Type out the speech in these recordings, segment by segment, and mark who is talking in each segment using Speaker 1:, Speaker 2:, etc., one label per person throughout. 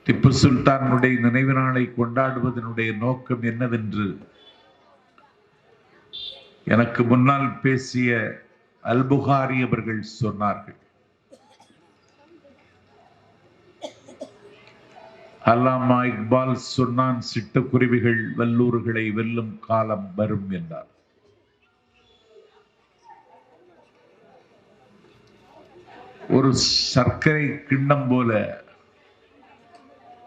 Speaker 1: திப்பு சுல்தானுடைய நினைவு நாளை கொண்டாடுவதனுடைய நோக்கம் என்னவென்று எனக்கு முன்னால் பேசிய அல்-புகாரி அவர்கள் சொன்னார்கள். அல்லாமா இக்பால் சொன்னான், சிட்டுக்குருவிகள் வல்லூர்களை வெல்லும் காலம் வரும் என்றார். ஒரு சர்க்கரை கிண்ணம் போல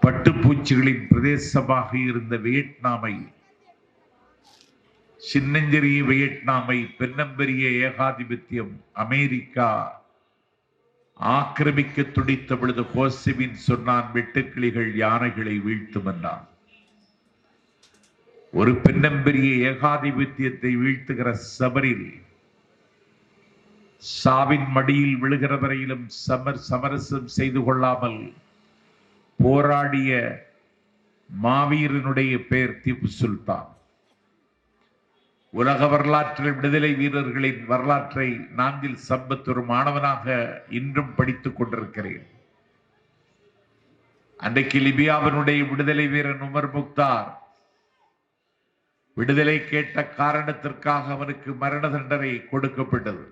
Speaker 1: பட்டுப்பூச்சிகளின் பிரதேசமாக இருந்த வியட்நாமை, சின்னஞ்சிறிய வியட்நாமை பெண்ணம்பெரிய ஏகாதிபத்தியம் அமெரிக்கா ஆக்கிரமிக்க துடித்த பொழுது ஹோசிமின் சொன்னான், வெட்டுக்கிளிகள் யானைகளை வீழ்த்தும் என்றான். ஒரு பெண்ணம்பெரிய ஏகாதிபத்தியத்தை வீழ்த்துகிற சபரில் சாவின் மடியில் விழுகிற வரையிலும் சமரசம் செய்து கொள்ளாமல் போராடிய மாவீரனுடைய பெயர் திப்பு சுல்தான். உலக வரலாற்றில் விடுதலை வீரர்களின் வரலாற்றை நாஞ்சில் சம்பத் ஒரு மாணவனாக இன்றும் படித்துக் கொண்டிருக்கிறேன். அன்றைக்கு லிபியாவினுடைய விடுதலை வீரன் உமர் முக்தார் விடுதலை கேட்ட காரணத்திற்காக அவனுக்கு மரண தண்டனை கொடுக்கப்பட்டது.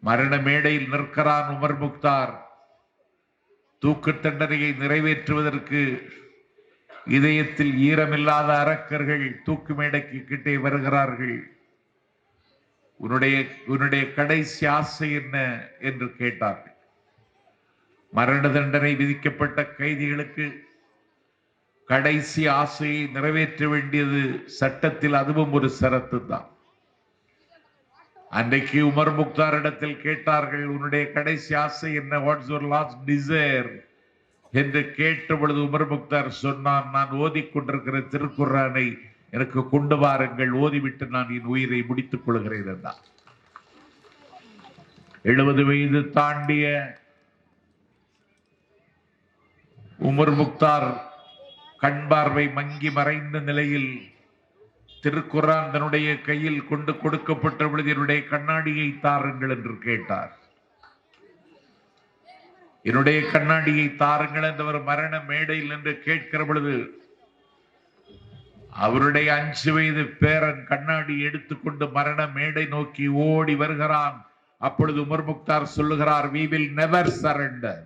Speaker 1: மரண மேடையில் நிற்கிறான் உமர் முக்தார். தூக்கு தண்டனையை நிறைவேற்றுவதற்கு இதயத்தில் ஈரமில்லாத அரக்கர்கள் தூக்கு மேடைக்கு கிட்டே வருகிறார்கள். உன்னுடைய கடைசி ஆசை என்ன என்று கேட்டார்கள். மரண தண்டனை விதிக்கப்பட்ட கைதிகளுக்கு கடைசி ஆசையை நிறைவேற்ற வேண்டியது சட்டத்தில் அதுவும் ஒரு சரத்து தான். அன்றைக்கு உமர் முக்தார் இடத்தில் கேட்டார்கள், உன்னுடைய கடைசி ஆசை என்ன, வாட்ஸ் யுவர் லாஸ்ட் டிசைர் என்று கேட்ட பொழுது உமர் முக்தார் சொன்னான், நான் ஓதிக்கொண்டிருக்கிற திருக்குர்ஆனை எனக்கு கொண்டு வாருங்கள், ஓதிவிட்டு நான் என் உயிரை முடித்துக் கொள்கிறேன் என்றார். 70 வயது தாண்டிய உமர் முக்தார் கண் பார்வை மங்கி மறைந்த நிலையில் திருக்குர்ஆன் தன்னுடைய கையில் கொண்டு கொடுக்கப்பட்ட பொழுது என்னுடைய கண்ணாடியை தாருங்கள் என்று கேட்டார். என்னுடைய கண்ணாடியை தாருங்கள் என்றவர் மரண மேடையில் என்று கேட்கிற பொழுது அவருடைய 5 வயது பேரன் கண்ணாடி எடுத்துக்கொண்டு மரண மேடை நோக்கி ஓடி வருகிறான். அப்பொழுது உமர் முக்தார் சொல்லுகிறார், we will never surrender,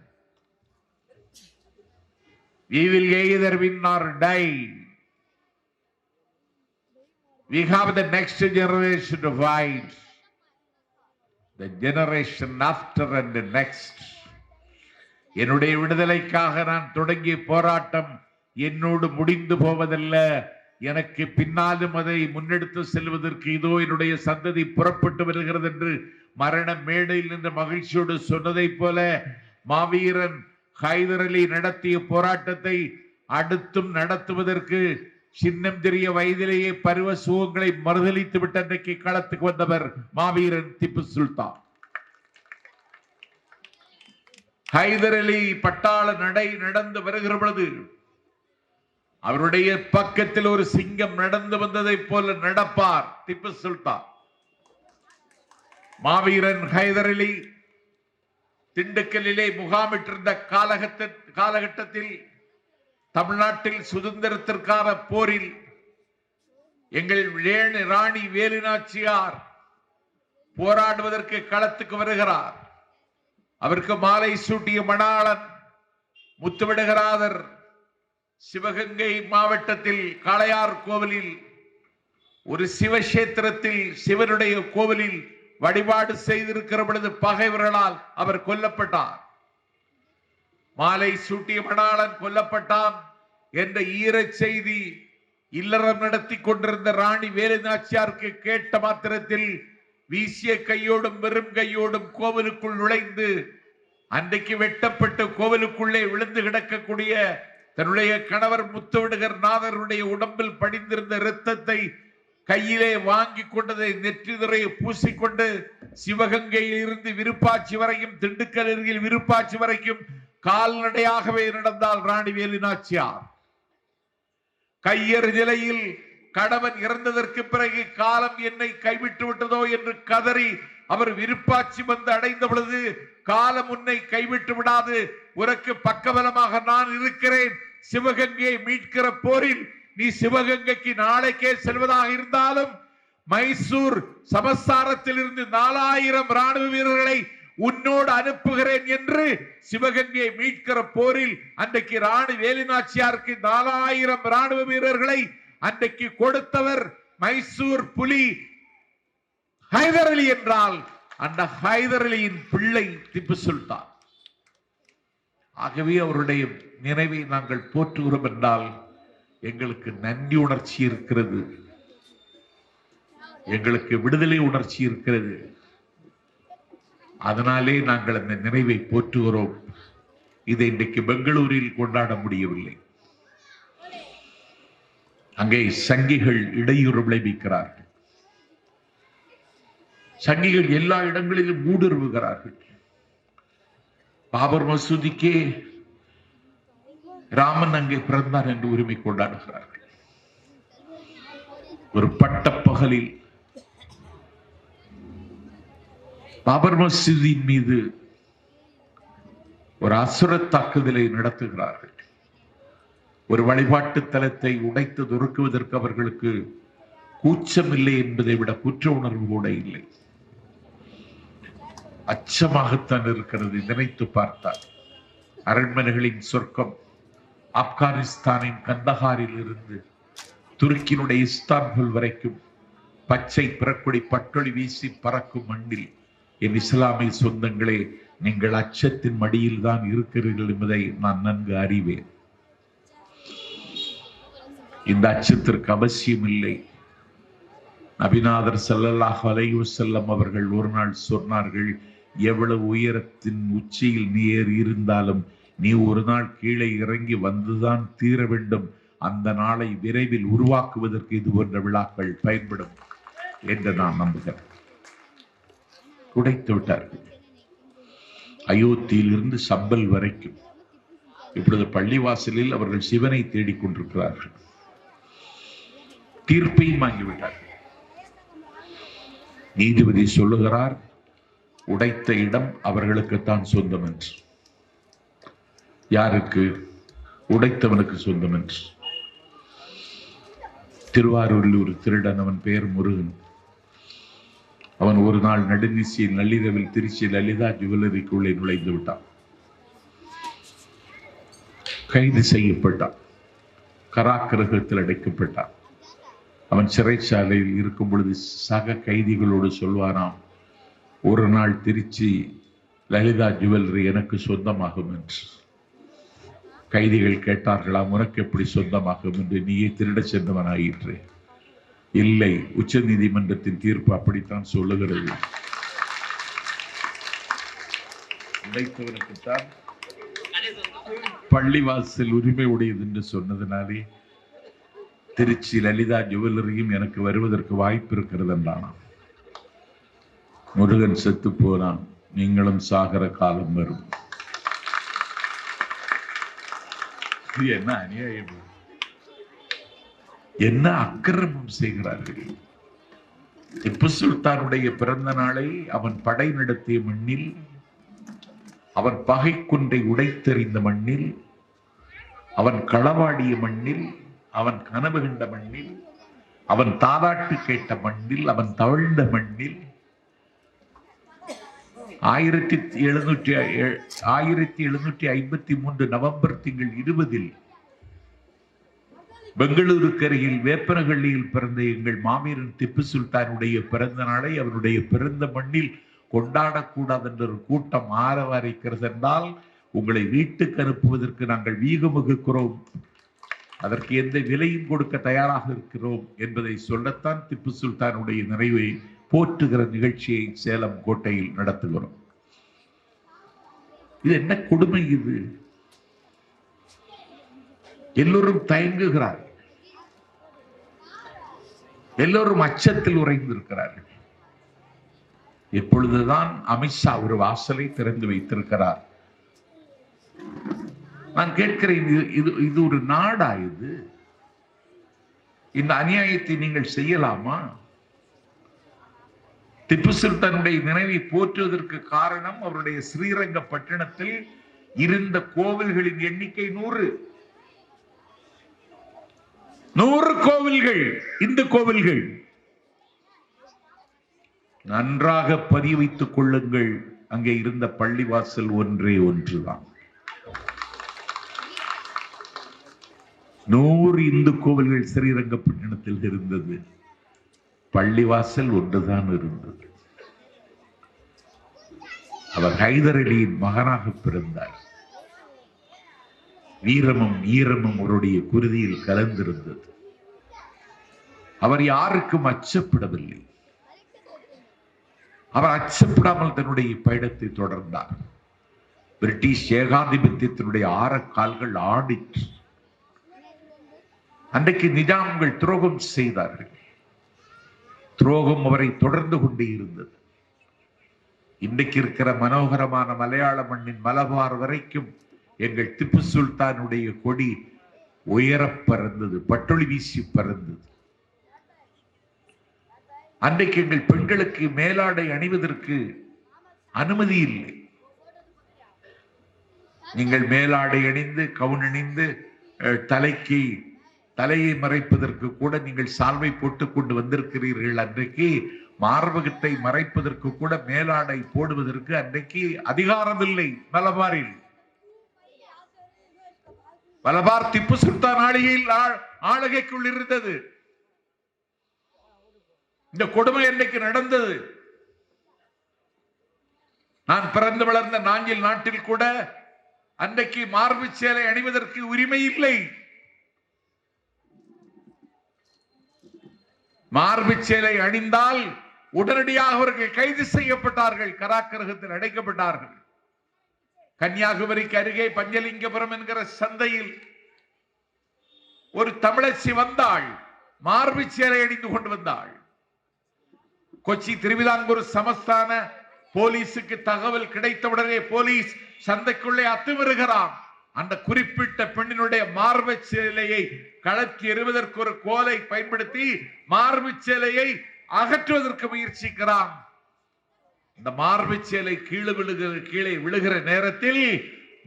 Speaker 1: we will either win or die, we have the next generation to fight, the generation after and the next. என்னுடைய விடுதலைக்காக நான் தொடங்கிய போராட்டம் என்னோடு முடிந்து போவதல்ல, எனக்கு பின்னாலும் அதை முன்னெடுத்து செல்வதற்கு இதோ என்னுடைய சந்ததி புறப்பட்டு வருகிறது என்று மரண மேடையில் நின்ற மகிழ்ச்சியோடு சொன்னதைப் போல மாவீரன் ஹைதர் அலி நடத்திய போராட்டத்தை அடுத்தும் நடத்துவதற்கு சின்னம் தெரிய வயதிலேயே பருவ சுகங்களை மறுதளித்து விட்டு அன்றைக்கு களத்துக்கு வந்தவர் மாவீரன் திப்பு சுல்தான். ஹைதர் அலி பட்டாள நடை நடந்து வருகிற பொழுது அவருடைய பக்கத்தில் ஒரு சிங்கம் நடந்து வந்ததை போல நடப்பார் திப்பு சுல்தான். மாவீரன் ஹைதர் அலி திண்டுக்கல்லிலே முகாமிட்டிருந்த காலகட்டத்தில் தமிழ்நாட்டில் சுதந்திரத்திற்கான போரில் எங்கள் ராணி வேலு நாச்சியார் போராடுவதற்கு களத்துக்கு வருகிறார். அவருக்கு மாலை சூட்டிய மணாளன் முத்துவிடுகிறாதர் சிவகங்கை மாவட்டத்தில் காளையார் கோவிலில் ஒரு சிவகேத்திரத்தில் சிவனுடைய கோவிலில் வழிபாடு செய்திருக்கிற பொழுது பகைவர்களால் அவர் கொல்லப்பட்டார். மாலை சூட்டிய மணாளன் கொல்லப்பட்டான் என்ற ஈரச் செய்தி இல்லறம் நடத்தி கொண்டிருந்த ராணி வேலு நாச்சியாருக்கு கேட்ட மாத்திரத்தில் வீசிய கையோடும் வெறும் கையோடும் கோவிலுக்குள் நுழைந்து அன்றைக்கு வெட்டப்பட்டு கோவிலுக்குள்ளே விழுந்து கிடக்கக்கூடிய தன்னுடைய கணவர் முத்துவிடுகர் நாதருடைய உடம்பில் படிந்திருந்த இரத்தத்தை கையிலே வாங்கி கொண்டதை நெற்றிதுறையை பூசிக்கொண்டு சிவகங்கையில் இருந்து விருப்பாட்சி வரைக்கும், திண்டுக்கல் அருகில் விருப்பாட்சி வரைக்கும் கால்நடையாகவே நடந்தால் ராணி வேலு நாச்சியார். கையறு நிலையில் கணவன் இறந்ததற்கு பிறகு காலம் என்னை கைவிட்டு விட்டதோ என்று கதறி அவர் விருப்பாட்சி வந்து அடைந்த பொழுது, காலம் உன்னை கைவிட்டு விடாது, உனக்கு பக்கபலமாக நான் இருக்கிறேன். சிவகங்கையை மீட்கிற போரில் நீ சிவகங்கைக்கு நாளைக்கே செல்வதாக இருந்தாலும் மைசூர் சமஸ்தானத்தில் இருந்து 4000 ராணுவ வீரர்களை உன்னோடு அனுப்புகிறேன் என்று சிவகங்கையை மீட்கிற போரில் அன்றைக்கு ராணி வேலுநாச்சியாருக்கு 4000 ராணுவ வீரர்களை அன்றைக்கு கொடுத்தவர் மைசூர் புலி ஹைதர் அலி என்றால் அந்த ஹைதர் அலியின் பிள்ளை திப்பு சுல்தான். ஆகவே அவருடைய நினைவை நாங்கள் போற்றுகிறோம் என்றால் எங்களுக்கு நன்றி உணர்ச்சி இருக்கிறது, எங்களுக்கு விடுதலை உணர்ச்சி இருக்கிறது. அதனாலே நாங்கள் அந்த நினைவை போற்றுகிறோம். இதை இன்றைக்கு பெங்களூரில் கொண்டாட முடியவில்லை. அங்கே சங்கிகள் இடையூறு விளைவிக்கிறார்கள். சங்கிகள் எல்லா இடங்களிலும் ஊடுருவுகிறார்கள். பாபர் மசூதிக்கே ராமன் அங்கே பிறந்தார் என்று உரிமை கொண்டாடுகிறார்கள். ஒரு பட்டப்பகலில் பாபர் மசூதியின் மீது ஒரு அசுர தாக்குதலை நடத்துகிறார்கள். ஒரு வழிபாட்டு தலத்தை உடைத்து நொறுக்குவதற்கு அவர்களுக்கு கூச்சமில்லை என்பதை விட குற்ற உணர்வு கூட இல்லை. அச்சமாகத்தான் இருக்கிறது. நினைத்து பார்த்தால் அரண்மனைகளின் சொர்க்கம் ஆப்கானிஸ்தானின் கந்தஹாரில் இருந்து துருக்கியினுடைய இஸ்தான்புல் வரைக்கும் பச்சை பிறக்குடி பட்டொளி வீசி பறக்கும் மண்ணில் என் இஸ்லாமிய சொந்தங்களே, நீங்கள் அச்சத்தின் மடியில் தான் இருக்கிறீர்கள் என்பதை நான் நன்கு அறிவேன். இந்த அச்சத்திற்கு அவசியம் இல்லை. நபிநாதர் ஸல்லல்லாஹு அலைஹி வஸல்லம் அவர்கள் ஒரு நாள் சொன்னார்கள், எவ்வளவு உயரத்தின் உச்சியில் நீ ஏறி இருந்தாலும் நீ ஒரு நாள் கீழே இறங்கி வந்துதான் தீர வேண்டும். அந்த நாளை விரைவில் உருவாக்குவதற்கு இது போன்ற விழாக்கள் பயன்படும் என்று நான் நம்புகிறேன். உடைத்து விட்டார்கள். அயோத்தியில் இருந்து சம்பல் வரைக்கும் இப்பொழுது பள்ளிவாசலில் அவர்கள் சிவனை தேடிக் கொண்டிருக்கிறார்கள். தீர்ப்பையும் வாங்கிவிட்டார்கள். நீதிபதி சொல்லுகிறார், உடைத்த இடம் அவர்களுக்குத்தான் சொந்தம் என்று. யாருக்கு? உடைத்தவனுக்கு சொந்தம் என்று. திருவாரூரில் ஒரு திருடன், அவன் பெயர் முருகன். அவன் ஒரு நாள் நடுநிசையில் நள்ளிரவில் திருச்சி லலிதா ஜுவல்லரிக்குள்ளே நுழைந்து விட்டான். கைது செய்யப்பட்டான். கராக்கிரகத்தில் அடைக்கப்பட்டான். அவன் சிறைச்சாலையில் இருக்கும் பொழுது சக கைதிகளோடு சொல்வாராம், ஒரு நாள் திருச்சி லலிதா ஜுவல்லரி எனக்கு சொந்தமாகும் என்று. கைதிகள் கேட்டார்களாம், உனக்கு எப்படி சொந்தமாகும் என்று? நீயே திருட சென்றவன் ஆயிற்று. இல்லை, உச்ச நீதிமன்றத்தின் தீர்ப்பு அப்படித்தான் சொல்லுகிறது. உடைத்தவனுக்குத்தான் பள்ளிவாசல் உரிமை உடையது என்று சொன்னதுனாலே திருச்சி லலிதா ஜுவல்லரியும் எனக்கு வருவதற்கு வாய்ப்பு இருக்கிறது என்றானாம். முருகன் செத்து போனான், நீங்களும் சாகர காலம் வரும். என்ன அநியாயம், என்ன அக்கிரமம் செய்கிறார்கள். திப்பு சுல்தானுடைய பிறந்த நாளை அவன் படை நடத்திய மண்ணில், அவன் பகை குன்றை உடைத்தெறிந்த மண்ணில், அவன் களவாடிய மண்ணில், அவன் கனவு கண்ட மண்ணில், அவன் தாலாட்டு கேட்ட மண்ணில், அவன் தவழ்ந்த மண்ணில் 1753 நவம்பர் திங்கள் 20 பெங்களூருக்கு அருகில் வேப்பனஹள்ளியில் பிறந்த எங்கள் மாவீரன் திப்பு சுல்தானுடைய பிறந்த நாளை அவருடைய பிறந்த மண்ணில் கொண்டாடக்கூடாது என்ற ஒரு கூட்டம் ஆரவாரிக்கிறது என்றால், உங்களை வீட்டுக்கு அனுப்புவதற்கு நாங்கள் வீகம் வகுக்கிறோம், அதற்கு எந்த விலையும் கொடுக்க தயாராக இருக்கிறோம் என்பதை சொல்லத்தான் திப்பு சுல்தானுடைய நிறைவை போற்றுகிற நிகழ்ச்சியை சேலம் கோட்டையில் நடத்துகிறோம். இது என்ன கொடுமை இது? எல்லோரும் தயங்குகிறார்கள், எல்லோரும் அச்சத்தில் உறைந்திருக்கிறார்கள். எப்பொழுதுதான் அமித்ஷா ஒரு வாசலை திறந்து வைத்திருக்கிறார். நான் கேட்கிறேன், இது ஒரு நாடா? இது இந்த அநியாயத்தை நீங்கள் செய்யலாமா? திப்பு சுல்தானுடைய நினைவை போற்றுவதற்கு காரணம், அவருடைய ஸ்ரீரங்க பட்டணத்தில் இருந்த கோவில்களின் எண்ணிக்கை 100 கோவில்கள், இந்து கோவில்கள். நன்றாக பதிய வைத்துக் கொள்ளுங்கள், அங்கே இருந்த பள்ளிவாசல் ஒன்றே ஒன்றுதான். 100 இந்து கோவில்கள் ஸ்ரீரங்கப்பட்டினத்தில் இருந்தது, பள்ளிவாசல் ஒன்றுதான் இருந்தது. அவர் ஹைதர் அலியின் மகனாக பிறந்தார். வீரமும் ஈரமும் அவருடைய குருதியில் கலந்திருந்தது. அவர் யாருக்கும் அச்சப்படவில்லை. அவர் அச்சப்படாமல் தன்னுடைய பயணத்தை தொடர்ந்தார். பிரிட்டிஷ் ஏகாதிபத்தியத்தினுடைய ஆரக்கால்கள் ஆடிற்று. அன்றைக்கு நிஜாம்கள் துரோகம் செய்தார்கள். துரோகம் அவரை தொடர்ந்து கொண்டே இருந்தது. இன்றைக்கு இருக்கிற மனோகரமான மலையாள மண்ணின் மலபார் வரைக்கும் எங்கள் திப்பு சுல்தானுடைய கொடி உயர பறந்தது, பட்டொளி வீசி பறந்தது. அன்றைக்கு எங்கள் பெண்களுக்கு மேலாடை அணிவதற்கு அனுமதி இல்லை. நீங்கள் மேலாடை அணிந்து கவுன் அணிந்து தலையை மறைப்பதற்கு கூட நீங்கள் சால்வை போட்டுக் கொண்டு வந்திருக்கிறீர்கள். அன்றைக்கு மார்பகத்தை மறைப்பதற்கு கூட மேலாடை போடுவதற்கு அன்றைக்கு அதிகாரம் இல்லை. மலபார் திப்பு சுல்தான் ஆளுகையில் ஆளுகைக்குள் இருந்தது. இந்த கொடுமை அன்றைக்கு நடந்தது. நான் பிறந்து வளர்ந்த நாஞ்சில் நாட்டில் கூட அன்றைக்கு மார்பு சேலை அணிவதற்கு உரிமை இல்லை. மார்பு சேலை அணிந்தால் உடனடியாக அவர்கள் கைது செய்யப்பட்டார்கள், கராக்கரகத்தில் அடைக்கப்பட்டார்கள். கன்னியாகுமரிக்கு அருகே பஞ்சலிங்கபுரம் என்கிற சந்தையில் ஒரு தமிழச்சி வந்தாள், மார்பு சேலை அணிந்து கொண்டு வந்தாள். கொச்சி திருவிதாங்கூர் சமஸ்தான போலீஸுக்கு தகவல் கிடைத்தவுடனே போலீஸ் சந்தைக்குள்ளே அத்துமீறுகிறான். அந்த குறிப்பிட்ட பெண்ணினுடைய மார்பு சேலையை கலத்தி எறிவதற்கு ஒரு கோலை பயன்படுத்தி மார்பு சேலையை அகற்றுவதற்கு முயற்சிக்கிறான். இந்த மார்பு சேலை கீழே விழுகிற நேரத்தில்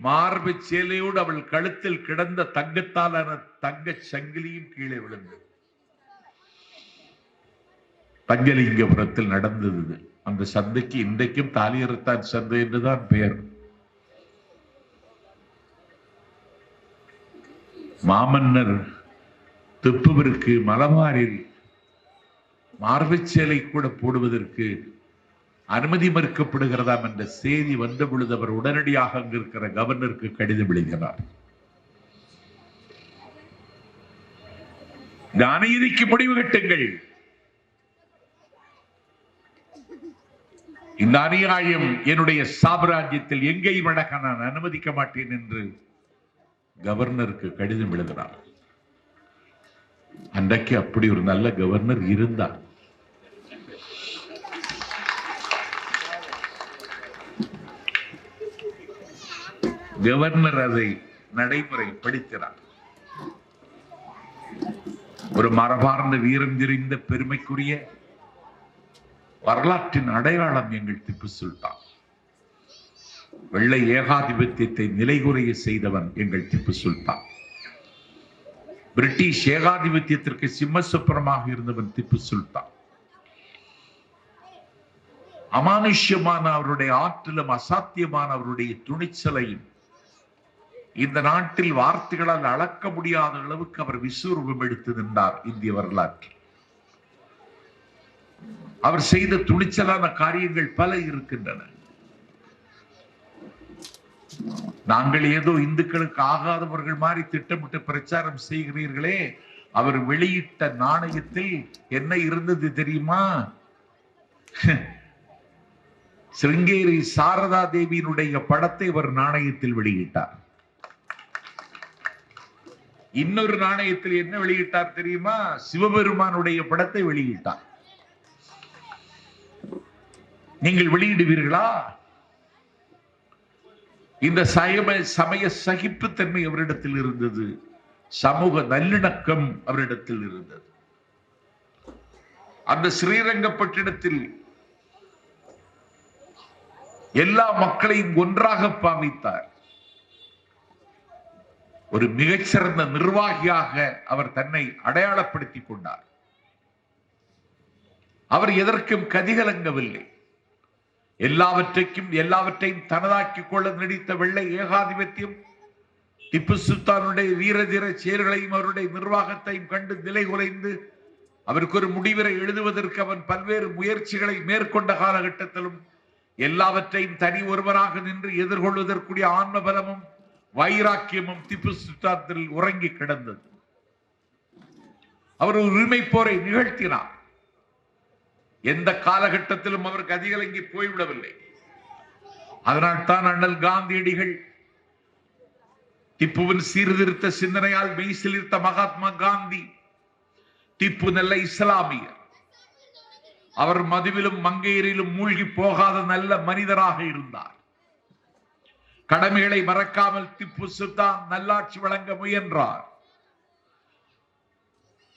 Speaker 1: மார்பு சேலையோடு அவள் கழுத்தில் கிடந்த தங்கத்தாலான தங்க சங்கிலியும் கீழே விழுந்தது. பஞ்சலிங்கபுரத்தில் நடந்தது. அந்த சந்தைக்கு இன்றைக்கும் தாலியறுத்தான் சந்தை என்றுதான் பெயர். மாமன்னர் திப்புவிற்கு மலபாரில் மார்பு சேலை கூட போடுவதற்கு அனுமதி மறுக்கப்படுகிறதாம் என்ற செய்தி வந்த பொழுது அவர் உடனடியாக அங்கிருக்கிற கவர்னருக்கு கடிதம் எழுதினார். இந்த அநீதிக்கு முடிவு கட்டுங்கள், இந்த அநியாயம் என்னுடைய சாம்ராஜ்யத்தில் எங்கேயும் நடக்க நான் அனுமதிக்க மாட்டேன் என்று கவர்னருக்கு கடிதம் எழுதினார். அன்றைக்கு அப்படி ஒரு நல்ல கவர்னர் இருந்தார். கவர்னர் அதை நடைமுறைப்படுத்தினார். ஒரு மரபார்ந்த வீரம் தெரிந்த பெருமைக்குரிய வரலாற்றின் அடையாளம் எங்கள் திப்பு சுல்தான். வெள்ளை ஏகாதிபத்தியத்தை நிலைகுறைய செய்தவன் எங்கள் திப்பு சுல்தான். பிரிட்டிஷ் ஏகாதிபத்தியத்திற்கு சிம்மசுப்பரமாக இருந்தவன் திப்பு சுல்தான். அமானுஷ்யமான அவருடைய ஆற்றலும் அசாத்தியமான அவருடைய துணிச்சலையும் இந்த நாட்டில் வார்த்தைகளால் அளக்க முடியாத அளவுக்கு அவர் விஸ்வரூபம் எடுத்து நின்றார் இந்திய வரலாற்றில். அவர் செய்த துணிச்சலான காரியங்கள் பல இருக்கின்றன. நாங்கள் ஏதோ இந்துக்களுக்கு ஆகாதவர்கள் மாதிரி திட்டமிட்டு பிரச்சாரம் செய்கிறீர்களே, அவர் வெளியிட்ட நாணயத்தில் என்ன இருந்தது தெரியுமா? சிருங்கேரி சாரதா தேவியினுடைய படத்தை அவர் நாணயத்தில் வெளியிட்டார். இன்னொரு நாணயத்தில் என்ன வெளியிட்டார் தெரியுமா? சிவபெருமானுடைய படத்தை வெளியிட்டார். நீங்கள் வெளியிடுவீர்களா? இந்த சமய சகிப்புத்தன்மை அவரிடத்தில் இருந்தது, சமூக நல்லிணக்கம் அவரிடத்தில் இருந்தது. அந்த ஸ்ரீரங்கப்பட்டினத்தில் எல்லா மக்களையும் ஒன்றாக பாவித்தார். ஒரு மிகச்சிறந்த நிர்வாகியாக அவர் தன்னை அடையாளப்படுத்திக் கொண்டார். அவர் எதற்கும் கதிகலங்கவில்லை. எல்லாவற்றையும் தனதாக்கிக் கொள்ள நடித்த வெள்ளை ஏகாதிபத்தியம் திப்பு சுல்தானுடைய வீரதீர செயல்களையும் அவருடைய நிர்வாகத்தையும் கண்டு நிலை குலைந்து அவருக்கு ஒரு முடிவரை எழுதுவதற்கு அவன் பல்வேறு முயற்சிகளை மேற்கொண்ட காலகட்டத்திலும் எல்லாவற்றையும் தனி ஒருவராக நின்று எதிர்கொள்வதற்குரிய ஆன்ம பலமும் வைராக்கியமும் திப்பு சுல்தானில் உறங்கி கிடந்தது. அவர் ஒரு உரிமை போரை நிகழ்த்தினார். எந்த காலகட்டத்திலும் அவர் கதிகலங்கி போய்விடவில்லை. அதனால் தான் அண்ணல் காந்தியடிகள் திப்புவின் சீர்திருத்த சிந்தனையால் மெய்சிலிர்த்த மகாத்மா காந்தி திப்பு நல்ல இஸ்லாமியர். அவர் மதுவிலும் மங்கையரிலும் மூழ்கி போகாத நல்ல மனிதராக இருந்தார். கடமைகளை மறக்காமல் திப்பு சுல்தான் நல்லாட்சி வழங்க முயன்றார்.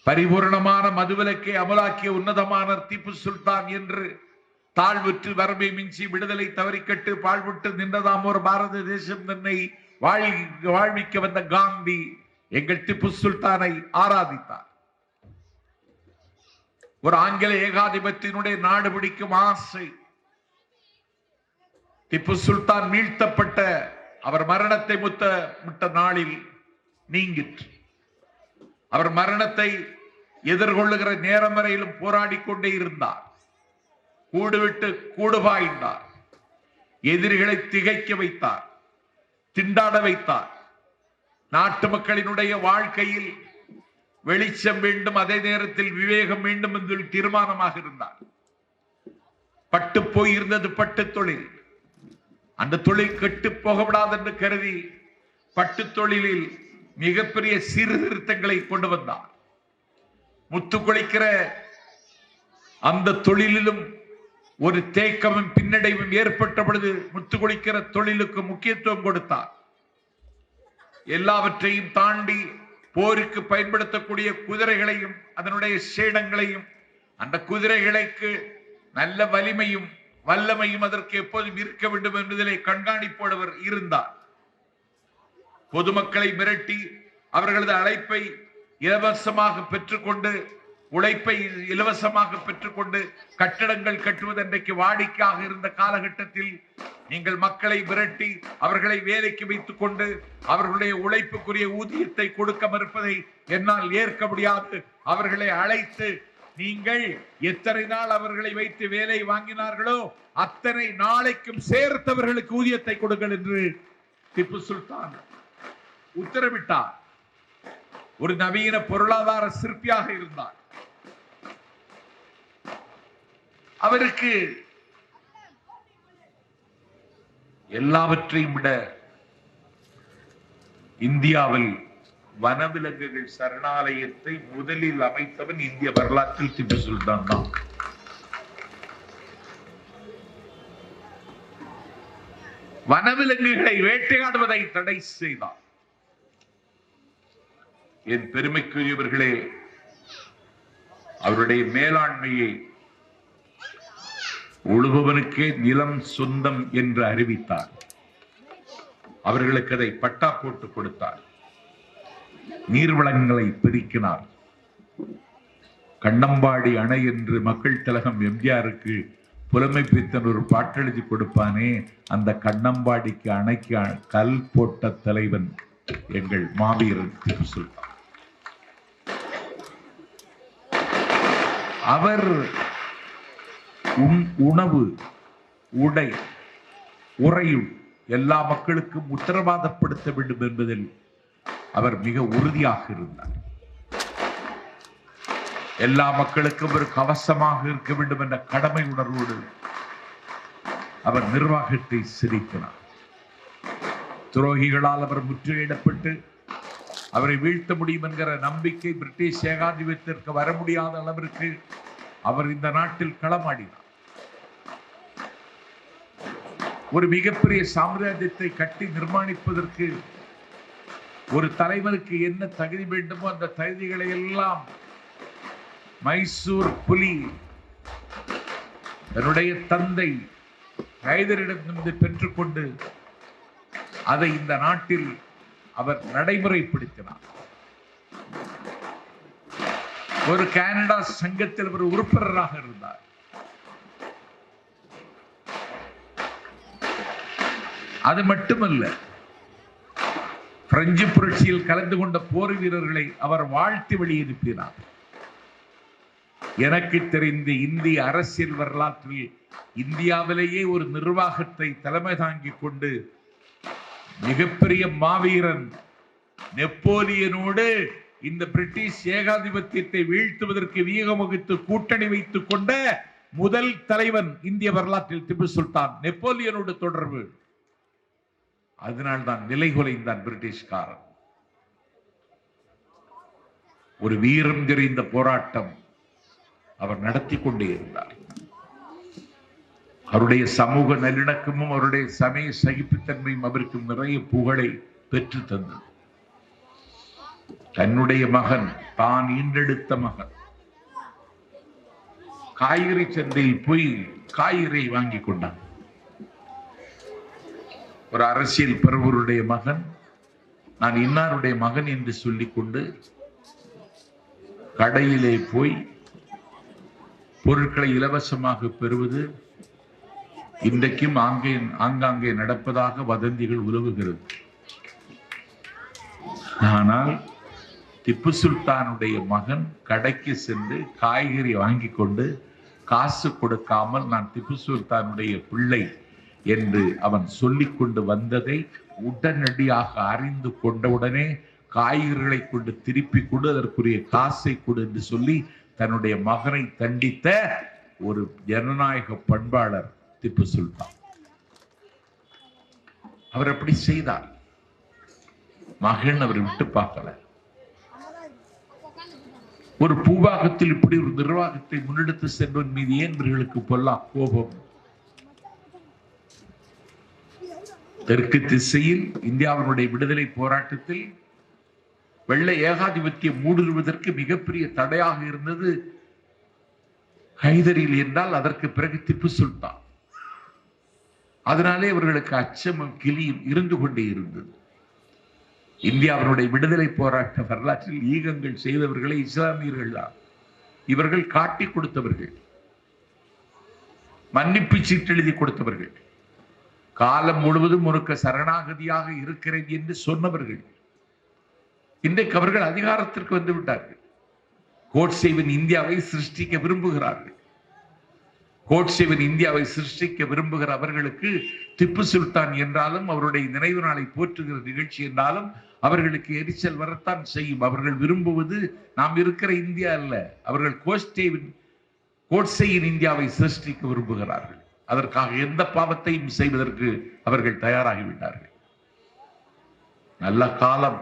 Speaker 1: பரிபூர்ணமான மதுவிலக்கை அமலாக்கிய உன்னதமான திப்பு சுல்தான் என்று தாழ்வுற்று வரம்பை மிஞ்சி விடுதலை தவறிக்கட்டு பாழ்விட்டு நின்றதாம் ஒரு பாரத தேசம் தன்னை வாழ்விக்க வந்த காந்தி எங்கள் திப்பு சுல்தானை ஆராதித்தார். ஒரு ஆங்கில ஏகாதிபத்தினுடைய நாடு பிடிக்கும் ஆசை திப்பு சுல்தான் வீழ்த்தப்பட்ட அவர் மரணத்தை முத்த நாளில் நீங்கிற்று. அவர் மரணத்தை எதிர்கொள்ளுகிற நேரம் வரையிலும் போராடி கொண்டே இருந்தார். கூடுவிட்டு கூடுபாய்ந்தார். எதிரிகளை திகைக்க வைத்தார், திண்டாட வைத்தார். நாட்டு மக்களினுடைய வாழ்க்கையில் வெளிச்சம் வேண்டும், அதே நேரத்தில் விவேகம் வேண்டும் என்று தீர்மானமாக இருந்தார். பட்டு போயிருந்தது பட்டு தொழில். அந்த தொழில் கெட்டு போகப்படாது என்று கருதி பட்டு தொழிலில் மிகப்பெரிய சீர்திருத்தங்களை கொண்டு வந்தார். முத்து குளிக்கிற அந்த தொழிலிலும் ஒரு தேக்கமும் பின்னடைவும் ஏற்பட்ட பொழுது முத்து குளிக்கிற தொழிலுக்கு முக்கியத்துவம் கொடுத்தார். எல்லாவற்றையும் தாண்டி போருக்கு பயன்படுத்தக்கூடிய குதிரைகளையும் அதனுடைய சேடங்களையும் அந்த குதிரைகளுக்கு நல்ல வலிமையும் வல்லமையும் அதற்கு எப்போதும் இருக்க வேண்டும் என்பதிலே கண்காணிப்போடவர் இருந்தார். பொதுமக்களை மிரட்டி அவர்களது அழைப்பை இலவசமாக பெற்றுக்கொண்டு உழைப்பை இலவசமாக பெற்றுக்கொண்டு கட்டடங்கள் கட்டுவது இன்றைக்கு வாடிக்கையாக இருந்த காலகட்டத்தில் நீங்கள் மக்களை மிரட்டி அவர்களை வேலைக்கு வைத்துக் கொண்டு அவர்களுடைய உழைப்புக்குரிய ஊதியத்தை கொடுக்க மறுப்பதை என்னால் ஏற்க முடியாது. அவர்களை அழைத்து நீங்கள் எத்தனை நாள் அவர்களை வைத்து வேலை வாங்கினார்களோ அத்தனை நாளைக்கும் சேர்த்தவர்களுக்கு ஊதியத்தை கொடுங்கள் என்று திப்பு சுல்தான் உத்தரவிட்டார். ஒரு நவீன பொருளாதார சிற்பியாக இருந்தார். அவருக்கு எல்லாவற்றையும் விட இந்தியாவில் வனவிலங்குகள் சரணாலயத்தை முதலில் அமைத்தவன் இந்திய வரலாற்றில் திப்பு சுல்தான் தான். வனவிலங்குகளை வேட்டையாடுவதை தடை செய்தார். என் பெருமைக்குரியவர்களே, அவருடைய மேலாண்மையை உழுபவனுக்கே நிலம் சொந்தம் என்று அறிவித்தார். அவர்களுக்கு அதை பட்டா போட்டு கொடுத்தார். நீர்வளங்களை பெருக்கினார். கண்ணம்பாடி அணை என்று மக்கள் திலகம் எம்ஜிஆருக்கு புலமை பித்தன் ஒரு பாட்டெழுதி கொடுப்பானே, அந்த கண்ணம்பாடிக்கு அணைக்கு கல் போட்ட தலைவன் எங்கள் மாவீரன் திப்பு சுல்தான். அவர் உணவு, உடை, உறையுள் எல்லா மக்களுக்கும் உத்தரவாதப்படுத்த வேண்டும் என்பதில் அவர் மிக உறுதியாக இருந்தார். எல்லா மக்களுக்கும் ஒரு கவசமாக இருக்க வேண்டும் என்ற கடமை உணர்வோடு அவர் நிர்வாகத்தை சிரிக்கிறார். துரோகிகளால் அவர் முற்றுகையிடப்பட்டு அவரை வீழ்த்த முடியும் என்கிற நம்பிக்கை பிரிட்டிஷ் ஏகாதிபத்திற்கு வர முடியாத அளவிற்கு அவர் இந்த நாட்டில் களமாடினார். ஒரு மிகப்பெரிய சாம்ராஜ்யத்தை கட்டி நிர்மாணிப்பதற்கு ஒரு தலைவருக்கு என்ன தகுதி வேண்டுமோ அந்த தகுதிகளை எல்லாம் மைசூர் புலி தன்னுடைய தந்தை ஹைதரிடமிருந்து பெற்றுக்கொண்டு அதை இந்த நாட்டில் அவர் நடைமுறைப்படுத்தினார். ஒரு கனடா சங்கத்தில் ஒரு உறுப்பினராக இருந்தார். அது மட்டுமல்ல, பிரெஞ்சு புரட்சியில் கலந்து கொண்ட போர் வீரர்களை அவர் வாழ்த்து வெளியனுப்பினார். எனக்கு தெரிந்த இந்திய அரசியல் வரலாற்றில் இந்தியாவிலேயே ஒரு நிர்வாகத்தை தலைமை தாங்கிக் கொண்டு மிகப்பெரிய மாவீரன் நெப்போலியனோடு இந்த பிரிட்டிஷ் ஏகாதிபத்தியத்தை வீழ்த்துவதற்கு வியூகம் வகுத்து கூட்டணி வைத்துக் கொண்ட முதல் தலைவன் இந்திய வரலாற்றில் திப்பு சுல்தான். நெப்போலியனோடு தொடர்பு. அதனால்தான் நிலைகுலைந்தான் பிரிட்டிஷ்காரன். ஒரு வீரம் தெரிந்த போராட்டம் அவர் நடத்தி கொண்டே இருந்தார். அவருடைய சமூக நல்லிணக்கமும் அவருடைய சமய சகிப்புத்தன்மையும் அவருக்கு நிறைய புகழை பெற்று தந்தது. தன்னுடைய மகன், தான் ஈண்டெடுத்த மகன், காய்கறி சந்தையில் போய் காய்கறி வாங்கி கொண்டான். ஒரு அரசியல் பிரபுடைய மகன், நான் இன்னாருடைய மகன் என்று சொல்லிக் கொண்டு கடையிலே போய் பொருட்களை இலவசமாக பெறுவது இன்றைக்கும் ஆங்காங்கே நடப்பதாக வதந்திகள் உலவுகிறது. ஆனால் திப்பு சுல்தானுடைய மகன் கடைக்கு சென்று காய்கறி வாங்கி கொண்டு காசு கொடுக்காமல் நான் திப்பு சுல்தானுடைய பிள்ளை என்று அவன் சொல்லிக் கொண்டு வந்ததை உடனடியாக அறிந்து கொண்டவுடனே காய்கறிகளை கொண்டு திருப்பி கொண்டு அதற்குரிய காசை கொடு என்று சொல்லி தன்னுடைய மகனை தண்டித்த ஒரு ஜனநாயக பண்பாளர் திப்பு சுல்தான். அவர் அப்படி செய்தார். மகன் அவர் விட்டு பார்க்கல. ஒரு பூவாகத்தில் இப்படி ஒரு நிர்வாகத்தை முன்னெடுத்து சென்றவன் மீது ஏன் இவர்களுக்கு பொல்லா கோபம்? தெற்கு திசையில் இந்தியாவினுடைய விடுதலை போராட்டத்தில் வெள்ளை ஏகாதிபத்தியம் மூடுவதற்கு மிகப்பெரிய தடையாக இருந்தது ஹைதரில் என்றால் அதற்கு பிறகு திப்பு சுல்தான். அதனாலே அவர்களுக்கு அச்சமும் கிளியும் இருந்து கொண்டே இருந்தது. இந்தியாவினுடைய விடுதலை போராட்ட வரலாற்றில் ஈகங்கள் செய்தவர்களை இஸ்லாமியர்கள் தான். இவர்கள் காட்டி கொடுத்தவர்கள், மன்னிப்பு சீட்டெழுதி கொடுத்தவர்கள், காலம் முழுவதும் உனக்கு சரணாகதியாக இருக்கிறேன் என்று சொன்னவர்கள். இன்றைக்கு அவர்கள் அதிகாரத்திற்கு வந்து விட்டார்கள். கோட்சேவின் இந்தியாவை சிருஷ்டிக்க விரும்புகிறார்கள். கோட்சேவின் இந்தியாவை சிருஷ்டிக்க விரும்புகிற அவர்களுக்கு திப்பு சுல்தான் என்றாலும் அவருடைய நினைவு நாளை போற்றுகிற நிகழ்ச்சி என்றாலும் அவர்களுக்கு எரிச்சல் வரத்தான் செய்யும். அவர்கள் விரும்புவது நாம் இருக்கிற இந்தியா அல்ல. அவர்கள் கோட்சேயின் இந்தியாவை சிருஷ்டிக்க விரும்புகிறார்கள். அதற்காக எந்த பாவத்தையும் செய்வதற்கு அவர்கள் தயாராகிவிட்டார்கள். நல்ல காலம்,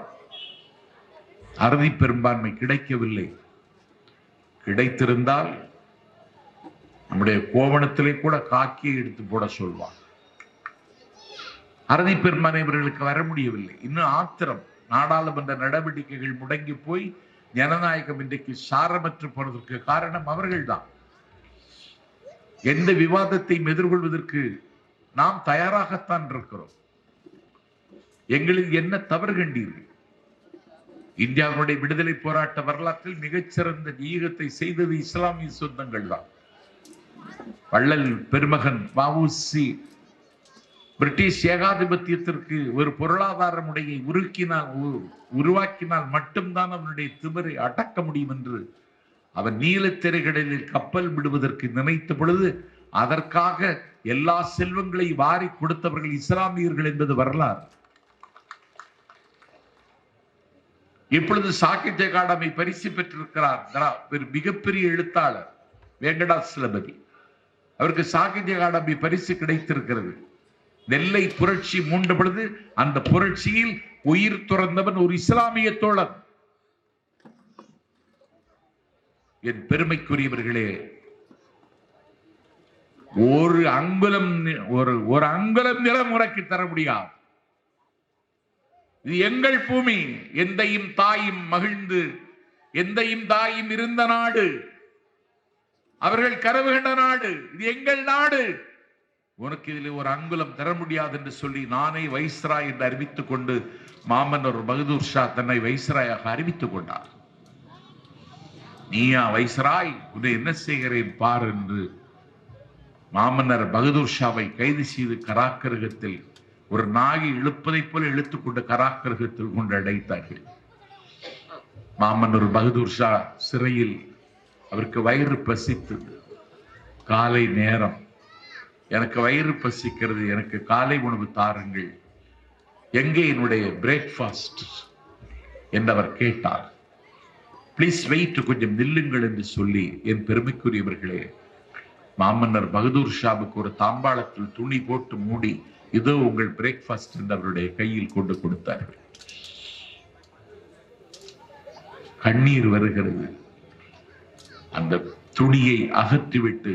Speaker 1: அறுதி பெரும்பான்மை கிடைக்கவில்லை. கிடைத்திருந்தால் நம்முடைய கோவணத்திலே கூட காக்கியை எடுத்து போட சொல்வார். அறுதி பெரும்பான்மை இவர்களுக்கு வர முடியவில்லை. இன்னும் ஆத்திரம். நாடாளுமன்ற நடவடிக்கைகள் முடங்கி போய் ஜனநாயகம் இன்றைக்கு சாரமற்று போனதற்கு காரணம் அவர்கள்தான். எந்த விவாதத்தையும் எதிர்கொள்வதற்கு நாம் தயாராகத்தான் இருக்கிறோம். எங்களில் என்ன தவறு கண்டீர்கள்? இந்தியாவுடைய விடுதலை போராட்ட வரலாற்றில் மிகச்சிறந்த ஈகத்தை செய்தது இஸ்லாமிய சொந்தங்கள் தான். வள்ளல் பெருமகன் வ.உ.சி. பிரிட்டிஷ் ஏகாதிபத்தியத்திற்கு ஒரு பொருளாதார முறையை உருவாக்கினால் மட்டும்தான் அவனுடைய திமிரை அடக்க முடியும் என்று அவன் நீலத்திரைகளில் கப்பல் விடுவதற்கு நினைத்த பொழுது அதற்காக எல்லா செல்வங்களை வாரி கொடுத்தவர்கள் இஸ்லாமியர்கள் என்பது வரலாறு. இப்பொழுது சாகித்ய அகாடமி பரிசு பெற்றிருக்கிறார் மிகப்பெரிய எழுத்தாளர் வெங்கடாசலபதி. அவருக்கு சாகித்ய அகாடமி பரிசு கிடைத்திருக்கிறது. நெல்லை புரட்சி மூண்ட பொழுது அந்த புரட்சியில் உயிர் துறந்தவன் ஒரு இஸ்லாமிய தோழன். என் பெருமைக்குரியவர்களே, ஒரு அங்குலம் நிலம் உனக்கு தர முடியாது. இது எங்கள் பூமி. எந்தையும் தாயும் மகிழ்ந்து எந்தையும் தாயும் இருந்த நாடு, அவர்கள் கனவு கண்ட நாடு. இது எங்கள் நாடு. உனக்கு இதில் ஒரு அங்குலம் தர முடியாது என்று சொல்லி நானே வைஸ்ராய் என்று அறிவித்துக் கொண்டு மாமன்னர் பகதூர் ஷா தன்னை வைஸ்ராயாக அறிவித்துக் கொண்டார். நீயா வைஸ்ராய், உன்னை என்ன செய்கிறேன் பார் என்று மாமன்னர் பகதூர் ஷாவை கைது செய்து கராக்கிரகத்தில் ஒரு நாகி இழுப்பதைப் போல இழுத்துக் கொண்டு கராக்கிரகத்தில் கொண்டு அடைத்தார்கள். மாமன்னர் பகதூர் ஷா சிறையில் அவருக்கு வயிறு பசித்தது. காலை நேரம், எனக்கு வயிறு பசிக்கிறது, எனக்கு காலை உணவு தாருங்கள், எங்கே என்னுடைய பிரேக்ஃபாஸ்ட் என்று அவர் கேட்டார். பிளீஸ் வெயிட், கொஞ்சம் நில்லுங்கள் என்று சொல்லி என் பெருமைக்குரியவர்களே மாமன்னர் பகதூர் ஷாவுக்கு ஒரு தாம்பாளத்தில் துணி போட்டு மூடி இதோ உங்கள் பிரேக்ஃபாஸ்ட் என்று அவருடைய கையில் கொண்டு கொடுத்தார்கள். கண்ணீர் வருகிறது. அந்த துணியை அகற்றிவிட்டு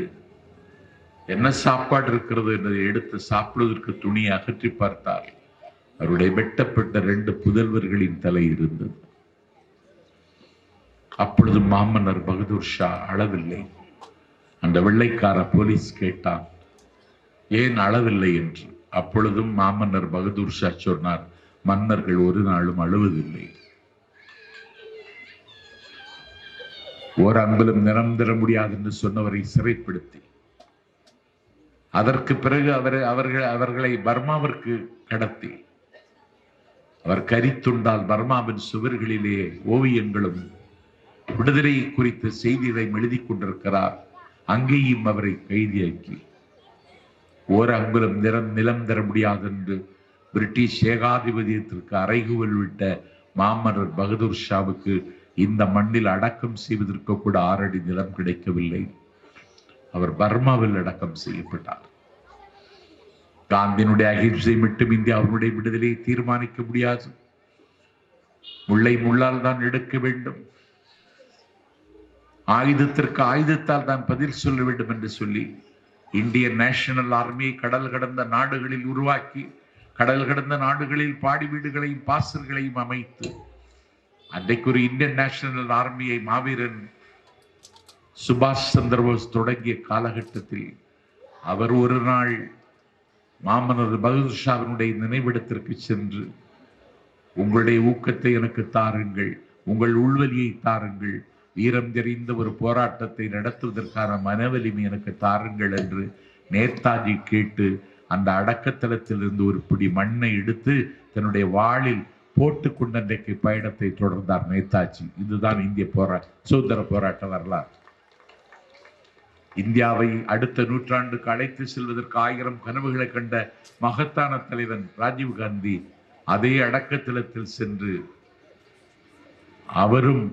Speaker 1: என்ன சாப்பாடு இருக்கிறது என்பதை எடுத்து சாப்பிடுவதற்கு துணியை அகற்றி பார்த்தார். அவருடைய வெட்டப்பட்ட 2 புதல்வர்களின் தலை இருந்தது. அப்பொழுது மாமன்னர் பகதூர் ஷா அளவில்லை. அந்த வெள்ளைக்கார போலீஸ் கேட்டான், ஏன் அளவில்லை என்று. அப்பொழுதும் மாமன்னர் பகதூர் ஷா சொன்னார், மன்னர்கள் ஒரு நாளும் அழுவதில்லை. ஓர் அங்குலம் நிறம் தர முடியாது என்று சொன்னவரை சிறைப்படுத்தி அதற்கு பிறகு அவர்களை பர்மாவிற்கு கடத்தி அவர் கரித்துண்டால் பர்மாவின் சுவர்களிலே ஓவியங்களும் விடுதலை குறித்த செய்திகளை எழுதி கொண்டிருக்கிறார். அங்கேயும் அவரை கைதியாக்கி ஓர் அங்குலம் நிலம் தர முடியாது என்று பிரிட்டிஷ் ஏகாதிபதியத்திற்கு அறைகூவல் விட்ட மாமன்னர் பகதூர் ஷாவுக்கு இந்த மண்ணில் அடக்கம் செய்வதற்கு கூட 6 அடி நிலம் கிடைக்கவில்லை. அவர் பர்மாவில் அடக்கம் செய்யப்பட்டார். காந்தியினுடைய அகிம்சை மட்டும் இந்தியாவுடைய விடுதலையை தீர்மானிக்க முடியாது. முள்ளை முள்ளால் தான் எடுக்க வேண்டும், ஆயுதத்திற்கு ஆயுதத்தால் தான் பதில் சொல்ல வேண்டும் என்று சொல்லி இந்தியன் நேஷனல் ஆர்மியை கடல் கடந்த நாடுகளில் உருவாக்கி கடல் கடந்த நாடுகளில் பாடி வீடுகளையும் பாசல்களையும் அமைத்து அன்றைக்கு ஒரு இந்தியன் நேஷனல் ஆர்மியை மாவீரன் சுபாஷ் சந்திரபோஸ் தொடங்கிய காலகட்டத்தில் அவர் ஒரு நாள் மாமன்னர் பகதூர் ஷாவினுடைய நினைவிடத்திற்கு சென்று, உங்களுடைய ஊக்கத்தை எனக்கு தாருங்கள், உங்கள் உள்வலியை தாருங்கள், வீரம் தெரிந்த ஒரு போராட்டத்தை நடத்துவதற்கான மனவலிமை எனக்கு தாருங்கள் என்று நேதாஜி கேட்டு அந்த அடக்கத்தலத்தில் இருந்து ஒரு பிடி மண்ணை எடுத்து தன்னுடைய வாளில் போட்டுக்கொண்ட அன்றைக்கு பயணத்தை தொடர்ந்தார் நேதாஜி. இதுதான் இந்திய சுதந்திர போராட்ட வரலாறு. இந்தியாவை அடுத்த நூற்றாண்டுக்கு அழைத்து செல்வதற்கு 1000 கனவுகளை கண்ட மகத்தான தலைவன் ராஜீவ் காந்தி அதே அடக்கத்தலத்தில் சென்று அவரும்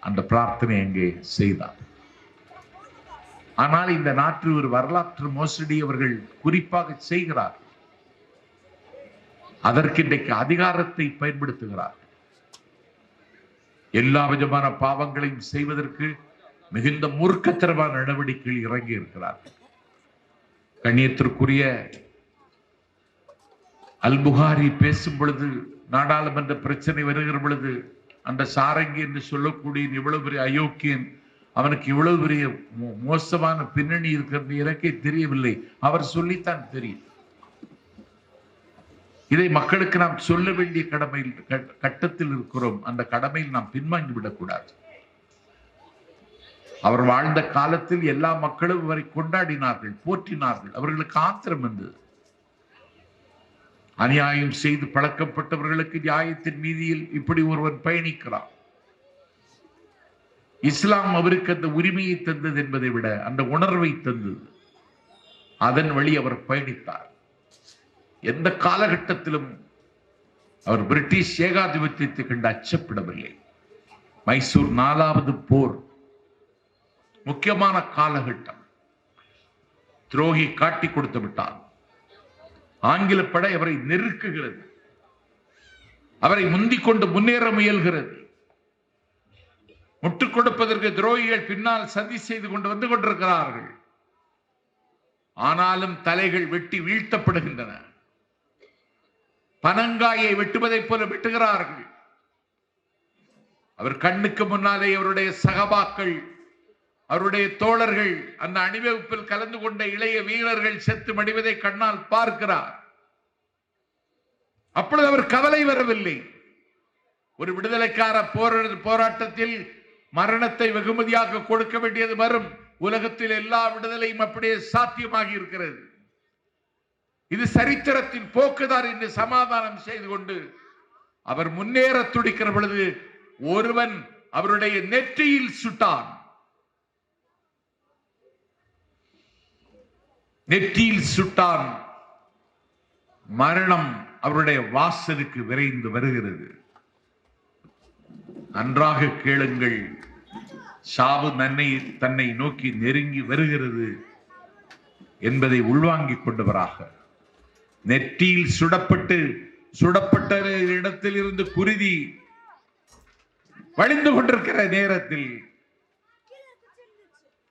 Speaker 1: அந்த பிரார்த்தனை அங்கே செய்தார். ஆனால் இந்த நாட்டில் ஒரு வரலாற்று மோசடி அவர்கள் குறிப்பாக செய்கிறார். அதற்கு இன்றைக்கு அதிகாரத்தை பயன்படுத்துகிறார். எல்லா விதமான பாவங்களையும் செய்வதற்கு மிகுந்த மூர்க்கத்தரமான நடவடிக்கைகள் இறங்கி இருக்கிறார். கண்ணியத்திற்குரிய அல் புகாரி பேசும் பொழுது, நாடாளுமன்ற பிரச்சனை வருகிற பொழுது, அந்த சாரங்கி என்று சொல்லக்கூடிய இவ்வளவு பெரிய அயோக்கியன், அவனுக்கு இவ்வளவு பெரிய மோசமான பின்னணி இருக்கிறது எனக்கே தெரியவில்லை, அவர் சொல்லித்தான் தெரியும். இதை மக்களுக்கு நாம் சொல்ல வேண்டிய கடமையில் கட்டத்தில் இருக்கிறோம். அந்த கடமையில் நாம் பின்வாங்கி விடக்கூடாது. அவர் வாழ்ந்த காலத்தில் எல்லா மக்களும் அவரை கொண்டாடினார்கள், போற்றினார்கள். அவர்களுக்கு ஆத்திரம் வந்தது. அநியாயம் செய்து பழக்கப்பட்டவர்களுக்கு நியாயத்தின் மீதியில் இப்படி ஒருவன் பயணிக்கிறான். இஸ்லாம் அவருக்கு அந்த உரிமையை தந்தது என்பதை விட அந்த உணர்வை தந்தது. அதன் வழி அவர் பயணித்தார். எந்த காலகட்டத்திலும் அவர் பிரிட்டிஷ் ஏகாதிபத்தியத்தை கண்டு அச்சப்படவில்லை. மைசூர் 4வது போர் முக்கியமான காலகட்டம். துரோகி காட்டி கொடுத்து விட்டார். ஆங்கில படை அவரை நெருக்குகிறது, அவரை முந்திக் கொண்டு முன்னேற முயல்கிறது. முட்டுக் கொடுப்பதற்கு துரோகிகள் பின்னால் சதி செய்து கொண்டு வந்து கொண்டிருக்கிறார்கள். ஆனாலும் தலைகள் வெட்டி வீழ்த்தப்படுகின்றன. பனங்காயை வெட்டுவதைப் போல வெட்டுகிறார்கள். அவர் கண்ணுக்கு முன்னாலே அவருடைய சகபாக்கள் அவருடைய தோழர்கள் அந்த அணிவகுப்பில் கலந்து கொண்ட இளைய வீரர்கள் செத்து மடிவதை கண்ணால் பார்க்கிறார். அப்பொழுது அவர் கவலை வரவில்லை. ஒரு விடுதலைக்கார போராட்டத்தில் மரணத்தை வெகுமதியாக கொடுக்க வேண்டியது வரும். உலகத்தில் எல்லா விடுதலையும் அப்படியே சாத்தியமாகி இருக்கிறது. இது சரித்திரத்தின் போக்குதான் என்று சமாதானம் செய்து கொண்டு அவர் முன்னேற துடிக்கிற பொழுது ஒருவன் அவருடைய நெற்றியில் சுட்டான். நெற்றியில் சுட்டான். மரணம் அவருடைய வாசலுக்கு விரைந்து வருகிறது. நன்றாக கேளுங்கள். சாவு தன்னை நோக்கி நெருங்கி வருகிறது என்பதை உள்வாங்கிக் கொண்டவராக நெற்றியில் சுடப்பட்ட இடத்தில் இருந்து குருதி வழிந்து கொண்டிருக்கிற நேரத்தில்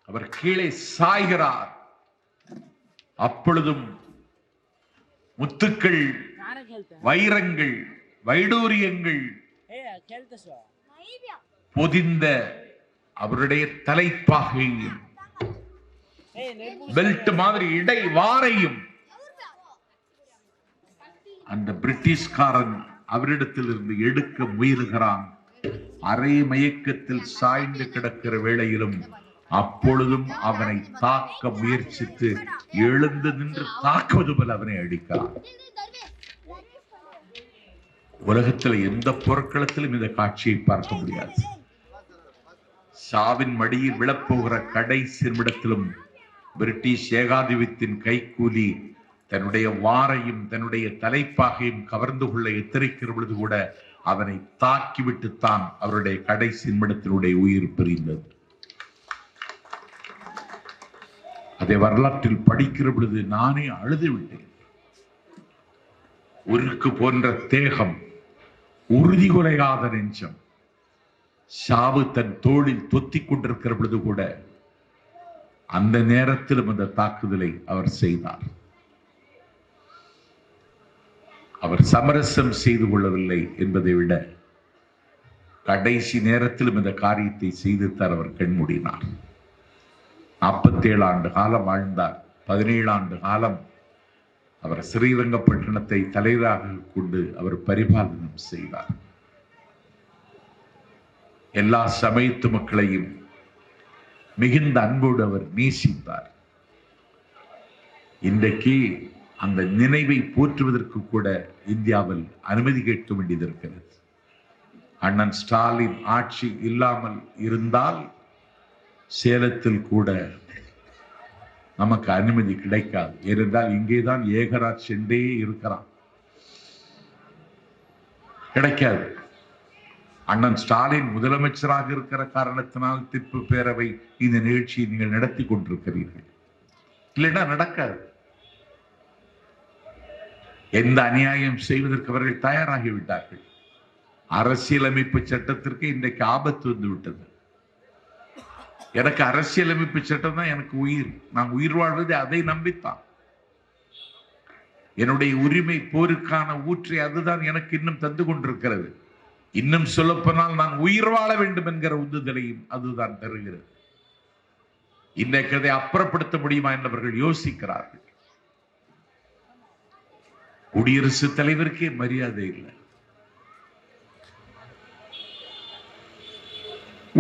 Speaker 1: அவர் கீழே சாய்கிறார். அப்பொழுதும் முத்துக்கள், வைரங்கள், வைடூரியங்கள் பொதிந்த அவருடைய தலைப்பாகையும் பெல்ட் மாதிரி இடை வாரையும் அந்த பிரிட்டிஷ்காரன் அவரிடத்தில் இருந்து எடுக்க முயலுகிறான். அரை மயக்கத்தில் சாய்ந்து கிடக்கிற வேளையிலும் அப்பொழுதும் அவனை தாக்க முயற்சித்து எழுந்து நின்று தாக்குவது போல அவனை அடிக்கிறான். உலகத்தில் எந்த போர்க்களத்திலும் இந்த காட்சியை பார்க்க முடியாது. சாவின் மடியில் விழப்போகிற கடைசி நிமிடத்திலும் பிரிட்டிஷ் ஏகாதிபத்தியத்தின் கைக்கூலி தன்னுடைய வாரையும் தன்னுடைய தலைப்பாகையும் கவர்ந்து கொள்ள எத்தரிக்கிற பொழுது கூட அவனை தாக்கிவிட்டுத்தான் அவருடைய கடைசி நிமிடத்தினுடைய உயிர் பிரிந்தது. அதை வரலாற்றில் படிக்கிற பொழுது நானே அழுது விட்டேன். உருக்கு போன்ற தேகம், உறுதி குலையாத நெஞ்சம், சாவு தன் தோளில் தொத்திக் கொண்டிருக்கிற பொழுது கூட அந்த நேரத்திலும் அந்த தாக்குதலை அவர் செய்தார். அவர் சமரசம் செய்து கொள்ளவில்லை என்பதை விட கடைசி நேரத்திலும் இந்த காரியத்தை செய்துத்தான் அவர் கண்மூடினார். 47 ஆண்டு காலம் வாழ்ந்தார். 17 ஆண்டு காலம் அவர் ஸ்ரீரங்கப்பட்டினத்தை தலைவராக கொண்டு அவர் பரிபாலனம் செய்தார். எல்லா சமயத்து மக்களையும் மிகுந்த அன்போடு அவர் நேசித்தார். இன்றைக்கு அந்த நினைவை போற்றுவதற்கு கூட இந்தியாவில் அனுமதி கேட்க வேண்டியது இருக்கிறது. அண்ணன் ஸ்டாலின் ஆட்சி இல்லாமல் இருந்தால் சேலத்தில் கூட நமக்கு அனுமதி கிடைக்காது. ஏனென்றால் இங்கேதான் ஏகராஜ் சென்றே இருக்கிறான். கிடைக்காது. அண்ணன் ஸ்டாலின் முதலமைச்சராக இருக்கிற காரணத்தினால் திப்பு பேரவை இந்த நிகழ்ச்சியை நீங்கள் நடத்தி கொண்டிருக்கிறீர்கள். இல்லைன்னா நடக்காது. எந்த அநியாயம் செய்வதற்கு அவர்கள் தயாராகிவிட்டார்கள். அரசியலமைப்பு சட்டத்திற்கு இன்றைக்கு ஆபத்து வந்து விட்டது. எனக்கு அரசியலமைப்பு சட்டம் தான் எனக்கு உயிர். நான் உயிர் வாழ்வது அதை நம்பித்தான். என்னுடைய உரிமை போருக்கான ஊற்றை அதுதான் எனக்கு இன்னும் தந்து கொண்டிருக்கிறது. இன்னும் சொல்லப்போனால் நான் உயிர் வாழ வேண்டும் என்கிற உந்துதலையும் அதுதான் தருகிறது. இன்றைக்கு அதை அப்புறப்படுத்த முடியுமா என்றவர்கள் யோசிக்கிறார்கள். குடியரசுத் தலைவருக்கே மரியாதை இல்லை.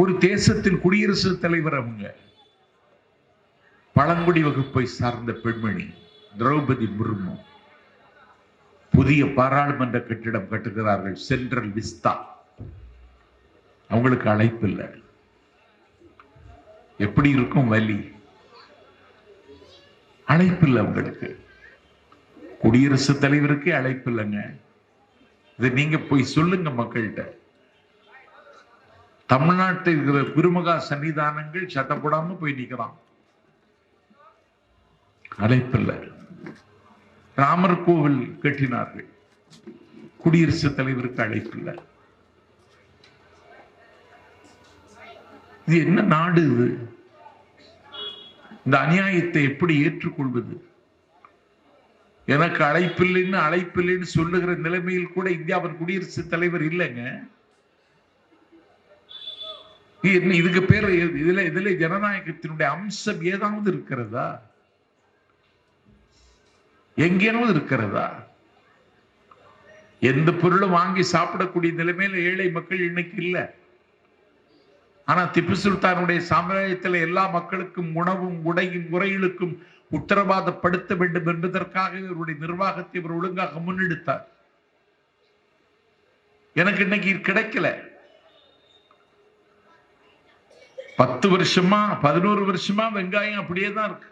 Speaker 1: ஒரு தேசத்தில் குடியரசுத் தலைவர் அவங்க பழங்குடி வகுப்பை சார்ந்த பெண்மணி திரௌபதி முர்மு புதிய பாராளுமன்ற கட்டிடம் கட்டுகிறார்கள். Central Vista. அவங்களுக்கு அழைப்பு இல்லை. எப்படி இருக்கும் வலி? அழைப்பு இல்லை அவங்களுக்கு. குடியரசுத் தலைவருக்கு அழைப்பு இல்லைங்க. இதை நீங்க போய் சொல்லுங்க மக்கள்கிட்ட. தமிழ்நாட்டில் இருக்கிற குருமகா சன்னிதானங்கள் சட்டம் போடாம போய் நிற்கிறான். அழைப்பில்லை. ராமர் கோவில் கட்டினார்கள். குடியரசுத் தலைவருக்கு அழைப்பில்லை. இது என்ன நாடு இது? இந்த அநியாயத்தை எப்படி ஏற்றுக்கொள்வது? எனக்கு அழைப்பில்லைன்னு சொல்லுகிற நிலைமையில் கூட இந்தியாவின் குடியரசுத் தலைவர் இல்லைங்க. இதுக்கு பேர் இதுல ஜனநாயகத்தினுடைய அம்சம் ஏதாவது இருக்கிறதா? எங்கேயாவது இருக்கிறதா? எந்த பொருளும் வாங்கி சாப்பிடக்கூடிய நிலைமையில ஏழை மக்கள் இன்னைக்கு இல்லை. ஆனா திப்பு சுல்தானுடைய சாம்ராஜ்யத்தில் எல்லா மக்களுக்கும் உணவும் உடையும் முறைகளுக்கும் உத்தரவாதப்படுத்த வேண்டும் என்பதற்காக இவருடைய நிர்வாகத்தை இவர் ஒழுங்காக முன்னெடுத்தார். எனக்கு இன்னைக்கு கிடைக்கல. 10 வருஷமா 11 வருஷமா வெங்காயம் அப்படியே தான் இருக்கு.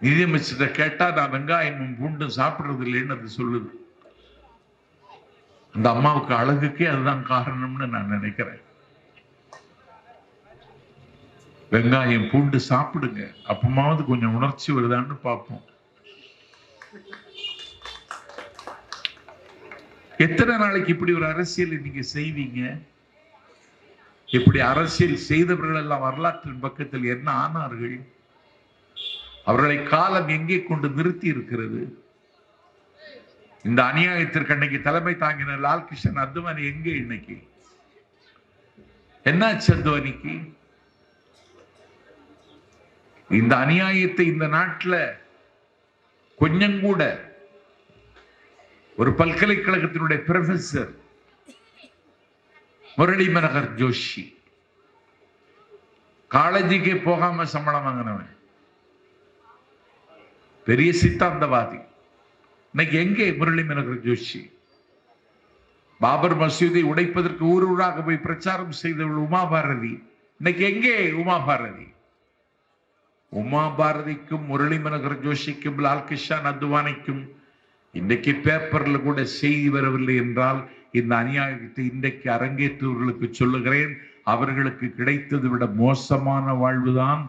Speaker 1: நிதியமைச்சர்கிட்ட கேட்டா நான் வெங்காயமும் பூண்டும் சாப்பிடுறது இல்லைன்னு அது சொல்லுது. அந்த அம்மாவுக்கு அழகுக்கே அதுதான் காரணம்னு நான் நினைக்கிறேன். வெங்காயம் பூண்டு சாப்பிடுங்க, அப்பமாவது கொஞ்சம் உணர்ச்சி வருதான்னு பார்ப்போம். எத்தனை நாளைக்கு இப்படி ஒரு அரசியல் நீங்க செய்வீங்க? இப்படி அரசியல் செய்தவர்கள் எல்லாம் வரலாற்றின் பக்கத்தில் என்ன ஆனார்கள்? அவர்களை காலம் எங்கே கொண்டு நிறுத்தி இருக்கிறது? இந்த அநியாயத்திற்கு அன்னைக்கு தலைமை தாங்கின லால்கிருஷ்ணன் அத்வானி எங்கே? இன்னைக்கு என்னாச்சு அத்வானிக்கு? இந்த அநியாயத்தை இந்த நாட்டில் கொஞ்சம் கூட ஒரு பல்கலைக்கழகத்தினுடைய ப்ரொஃபசர் முரளி மனோகர் ஜோஷி, காலேஜுக்கே போகாம சம்பளம் வாங்கினவன், பெரிய சித்தாந்தவாதி, இன்னைக்கு எங்கே முரளி மனோகர் ஜோஷி? பாபர் மசூதை உடைப்பதற்கு ஊர் ஊராக போய் பிரச்சாரம் செய்தவள் உமா பாரதி, இன்னைக்கு எங்கே உமா பாரதி? உமா பாரதிக்கும் முரளி மனோகர் ஜோஷிக்கும் லால்கிருஷ்ணன் அத்வானிக்கும் இன்றைக்கு பேப்பர்ல கூட செய்தி வரவில்லை என்றால் இந்த அநியாயத்தை இன்றைக்கு அரங்கேற்றுவர்களுக்கு சொல்லுகிறேன், அவர்களுக்கு கிடைத்தது விட மோசமான வாழ்வுதான்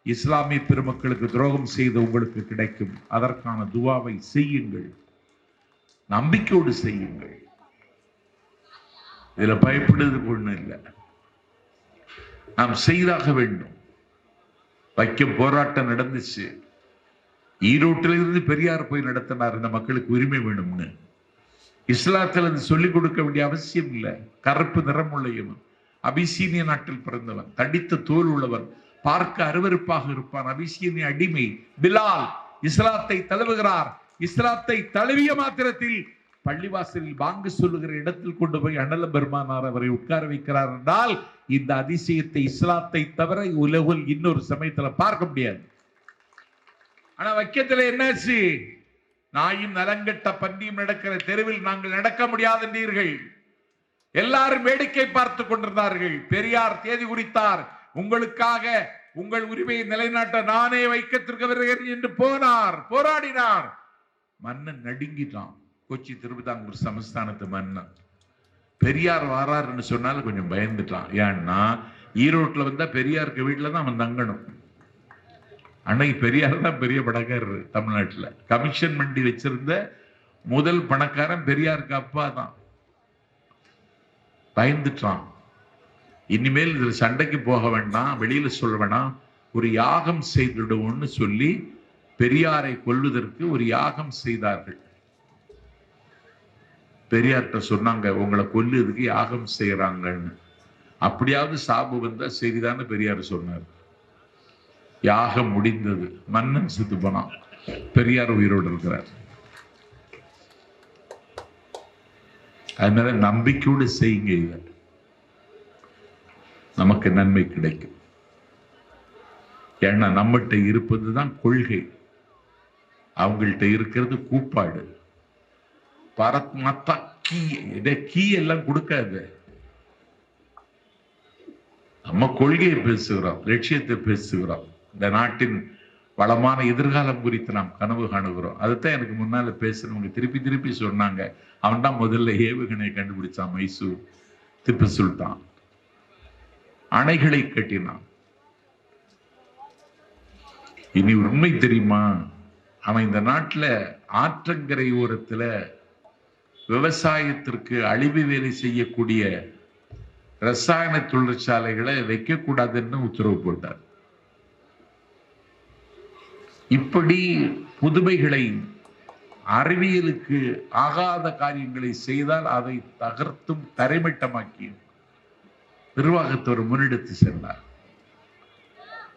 Speaker 1: இஸ்லாமிய பெருமக்களுக்கு துரோகம் செய்த உங்களுக்கு கிடைக்கும். அதற்கான துவாவை செய்யுங்கள், நம்பிக்கையோடு செய்யுங்கள். இதுல பயப்படுறதுக்கு ஒண்ணு இல்லை. நாம் செய்தாக வேண்டும். வைக்கம் போராட்டம் நடந்துச்சு. ஈரோட்டில இருந்து பெரியார் போய் நடத்தினார், இந்த மக்களுக்கு உரிமை வேணும்னு. இஸ்லாத்தில் அது சொல்லிக் கொடுக்க வேண்டிய அவசியம் இல்லை. கருப்பு நிறம் உள்ளவன், அபிசீனிய நாட்டில் பிறந்தவன், தடித்த தோல் உள்ளவன், பார்க்க அருவருப்பாக இருப்பான், அபிசீனிய அடிமை பிலால் இஸ்லாத்தை தழுவுகிறார். இஸ்லாத்தை தழுவிய மாத்திரத்தில் பள்ளிவாசலில் பாங்கு சொல்லுகிற இடத்தில் கொண்டு போய் அனல பெருமானார் அவரை உட்கார வைக்கிறார் என்றால் இந்த அதிசயத்தை இஸ்லாத்தை தவிர உலகில் இன்னொரு சமயத்துல பார்க்க முடியாது. ஆனா வைக்கத்துல என்னாச்சு? நாயும் நலங்கட்ட பன்றியும் நடக்கிற தெருவில் நாங்கள் நடக்க முடியாது என்றீர்கள். எல்லாரும் வேடிக்கை பார்த்து கொண்டிருந்தார்கள். பெரியார் தேதி குறித்தார், உங்களுக்காக உங்கள் உரிமையை நிலைநாட்ட நானே வைக்கத்திற்கு வருகிறேன் என்று போனார், போராடினார். மன்னன் நடுங்கிட்டான். கொச்சி திருவிதாங்கூர் சமஸ்தானத்து மன்னன் பெரியார் வாராருன்னு சொன்னாலும் கொஞ்சம் பயந்துட்டான். ஏன்னா ஈரோட்டில் வந்தா பெரியாருக்கு வீட்டில் தான் அவன் தங்கணும். அன்னைக்கு பெரியார் தான் பெரிய பணக்காரர். தமிழ்நாட்டில் கமிஷன் மண்டி வச்சிருந்த முதல் பணக்காரன் பெரியாருக்கு அப்பா தான். பயந்துட்டான். இனிமேல் இதுல சண்டைக்கு போக வேண்டாம், வெளியில சொல்ல வேண்டாம், ஒரு யாகம் செய்துடுவோம்னு சொல்லி பெரியாரை கொல்வதற்கு ஒரு யாகம் செய்தார்கள். பெரியார்கிட்ட சொன்னாங்க, உங்களை கொல்லுறதுக்கு யாகம் செய்யறாங்கன்னு. அப்படியாவது சாபு வந்தா சரிதான்னு பெரியார் சொன்னார். யாகம் முடிந்தது, மன்னன் செத்து போனான், பெரியார் உயிரோடு இருக்கிறார். அதனால நம்பிக்கையோடு செய்யுங்க, இத நமக்கு நன்மை கிடைக்கும். ஏன்னா நம்மகிட்ட இருப்பதுதான் கொள்கை, அவங்கள்ட்ட இருக்கிறது கூப்பாடு. பாரத் மாதா கீ எல்லாம் கொடுக்காது. நம்ம கொள்கையை பேசுகிறோம், லட்சியத்தை பேசுகிறோம். இந்த நாட்டின் வளமான எதிர்காலம் குறித்து நாம் கனவு காணுகிறோம். அதுதான் எனக்கு முன்னால பேசுறவங்க திருப்பி திருப்பி சொன்னாங்க. அவன் தான் முதல்ல ஏவுகணையை கண்டுபிடிச்சான், மைசூர் திப்பு சுல்தான். அணைகளை கட்டினான். இனி உண்மை தெரியுமா? அவன் இந்த நாட்டுல ஆற்றங்கரை ஓரத்துல விவசாயத்திற்கு அழிவு வேலை செய்யக்கூடிய ரசாயன தொழிற்சாலைகளை வைக்கக்கூடாதுன்னு உத்தரவு போட்டார். இப்படி புதுமைகளை, அறிவியலுக்கு ஆகாத காரியங்களை செய்தால் அதை தகர்த்தும் தரைமட்டமாக்கியும் நிர்வாகத்தவர் முன்னெடுத்து சென்றார்.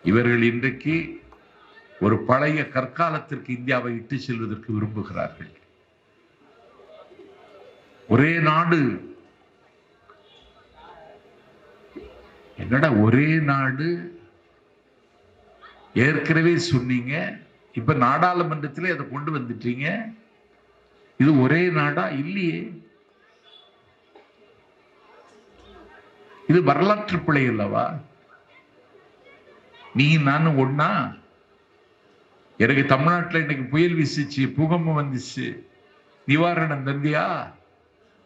Speaker 1: இவர்கள் இன்றைக்கு ஒரு பழைய கற்காலத்திற்கு இந்தியாவை இட்டு செல்வதற்கு விரும்புகிறார்கள். ஒரே நாடு, என்னடா ஒரே நாடு? ஏற்கனவே சொன்னீங்க, இப்ப நாடாளுமன்றத்திலே அதை கொண்டு வந்துட்டீங்க. இது ஒரே நாடா? இல்லையே. இது வரலாற்று பிழை அல்லவா? நீ நானும் ஒன்னா? எனக்கு தமிழ்நாட்டில் இன்னைக்கு புயல் வீசிச்சு, பூகம்பம் வந்துச்சு, நிவாரணம் தந்தியா?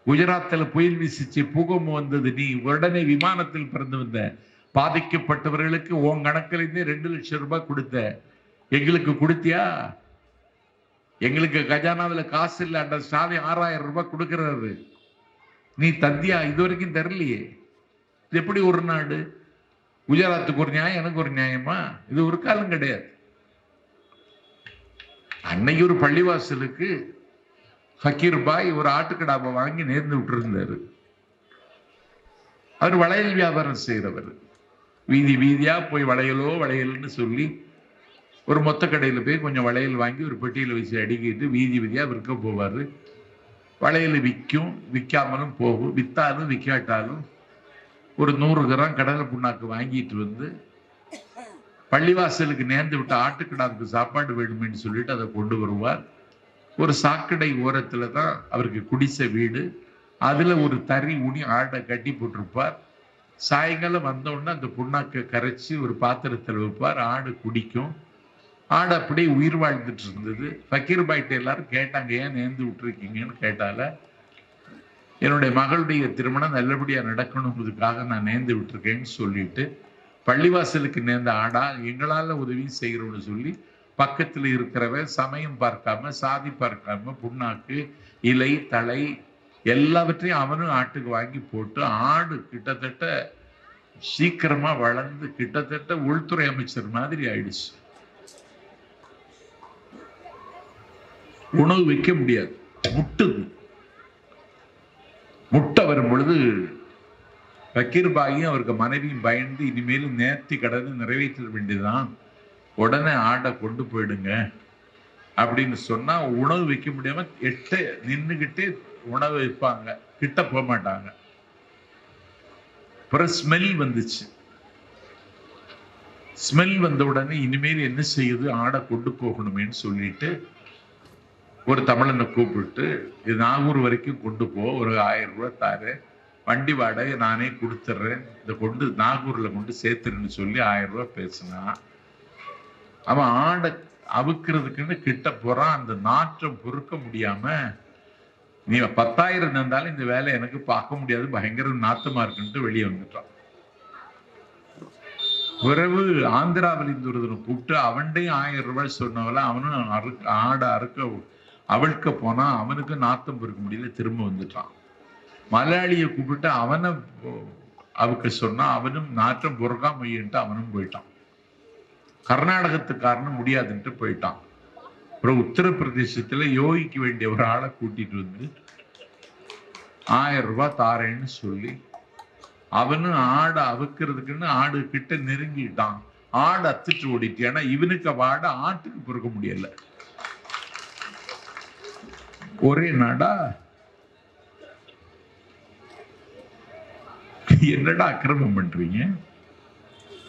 Speaker 1: குஜராத்தில் புயல் வீசிச்சு, பூகம்பம் வந்தது, நீ உடனே விமானத்தில் பிறந்து வந்த. பாதிக்கப்பட்டவர்களுக்கு உன் கணக்கில் இருந்தே 2 லட்சம் ரூபாய் கொடுத்த, எங்களுக்கு கொடுத்தியா? எங்களுக்கு கஜானாவில் காசு இல்லை, அந்த ஸ்டாலின் 6000 ரூபாய் கொடுக்கிறாரு, நீ தந்தியா? இதுவரைக்கும் தரலையே. இது எப்படி ஒரு நாடு? குஜராத்துக்கு ஒரு நியாயம், எனக்கு ஒரு நியாயமா? இது ஒரு காலம் கிடையாது. அன்னைக்கு ஒரு பள்ளிவாசலுக்கு ஃபக்கீர் பாய் ஒரு ஆட்டுக்கடாபை வாங்கி நேர்ந்து விட்டு இருந்தாரு. அவர் வளையல் வியாபாரம் செய்யறவர். வீதி வீதியா போய் வளையலோ வளையல்னு சொல்லி ஒரு மொத்த கடையில் போய் கொஞ்சம் வளையல் வாங்கி ஒரு பெட்டியில் வச்சு அடிக்கிட்டு வீதி வீதியா விற்க போவார். வளையல் விற்கும், விற்காமலும் போகும். வித்தாலும் விற்காட்டாலும் ஒரு 100 கிராம் கடலை புண்ணாக்கு வாங்கிட்டு வந்து பள்ளிவாசலுக்கு நேர்ந்து விட்ட ஆட்டுக்கடாவுக்கு சாப்பாடு வேணும்னு சொல்லிட்டு அதை கொண்டு வருவார். ஒரு சாக்கடை ஓரத்துல தான் அவருக்கு குடிசை வீடு. அதுல ஒரு தறி உனி ஆடை கட்டி போட்டிருப்பார். சாயங்காலம் வந்தோடனே அந்த புண்ணாக்கை கரைச்சி ஒரு பாத்திரத்தில் வைப்பார். ஆடு குடிக்கும். ஆடு அப்படியே உயிர் வாழ்ந்துட்டு இருந்தது. ஃபக்கீர் பாய்கிட்ட எல்லாரும் கேட்டாங்க, ஏன் நேர்ந்து விட்டுருக்கீங்கன்னு கேட்டால, என்னுடைய மகளுடைய திருமணம் நல்லபடியா நடக்கணுங்கிறதுக்காக நான் நேர்ந்து விட்டுருக்கேன்னு சொல்லிட்டு, பள்ளிவாசலுக்கு நேர்ந்த ஆடா எங்களால உதவி செய்கிறோம்னு சொல்லி பக்கத்தில் இருக்கிறவன் சமயம் பார்க்காம சாதி பார்க்காம புண்ணாக்கு இலை தலை எல்லாவற்றையும் அவனும் ஆட்டுக்கு வாங்கி போட்டு, ஆடு கிட்டத்தட்ட சீக்கிரமா வளர்ந்து கிட்டத்தட்ட உள்துறை அமைச்சர் மாதிரி ஆயிடுச்சு. உணவு வைக்க முடியாது, முட்டுது. முட்டை வரும் பொழுது ஃபக்கீர் பாயும் அவருக்கு மனைவியும் பயந்து, இனிமேல் நேர்த்தி கடனை நிறைவேற்ற வேண்டியதுதான், உடனே ஆடை கொண்டு போயிடுங்க அப்படின்னு சொன்னா உணவு வைக்க முடியாம நின்றுகிட்டே உணவு வைப்பாங்க, கிட்ட போக மாட்டாங்க. அப்புறம் ஸ்மெல் வந்துச்சு. ஸ்மெல் வந்த உடனே இனிமேல் என்ன செய்யுது, ஆடை கொண்டு போகணுமேன்னு சொல்லிட்டு ஒரு தமிழனை கூப்பிட்டு, இது நாகூர் வரைக்கும் கொண்டு போ, ஒரு 1000 ரூபாய் தாரு, வண்டி வாடகை நானே கொடுத்துட்றேன், இதை கொண்டு நாகூர்ல கொண்டு சேர்த்துருன்னு சொல்லி 1000 ரூபாய் பேசினான். அவன் ஆடை அவுக்கிறதுக்குன்னு கிட்ட போறான். அந்த நாற்றம் பொறுக்க முடியாம, நீ 10,000 இருந்தாலும் இந்த வேலை எனக்கு பார்க்க முடியாது, பயங்கர நாத்தமா இருக்குன்ட்டு வெளியே வந்துட்டான். பிறகு ஆந்திராவில் இருந்து ஒருத்தனை கூப்பிட்டு அவன்டையும் 1000 ரூபாய் சொன்னவள, அவனும் ஆடை அவிழ்க்க போனா, அவனுக்கு நாத்தம் பொறுக்க முடியல, திரும்ப வந்துட்டான். மலையாளியை கூப்பிட்டு அவனை அவுக்க சொன்னா, அவனும் நாற்றம் பொறுக்காம மையன்ட்டு அவனும் போயிட்டான். கர்நாடகத்துக்காரனும் முடியாதுன்ட்டு போயிட்டான். அப்புறம் உத்தரப்பிரதேசத்துல யோகிக்க வேண்டிய ஒரு ஆளை கூட்டிட்டு வந்து 1000 ரூபாய் தாரேன்னு சொல்லி, அவனும் ஆடை அவுக்கிறதுக்குன்னு ஆடு கிட்ட நெருங்கிட்டான். ஆடு அத்துட்டு ஓடிட்டு. ஏன்னா இவனுக்கு ஆடை ஆட்டுக்கு பொறுக்க முடியல. ஒரே நாடா? என்னடா அக்கிரமம் பண்றீங்க?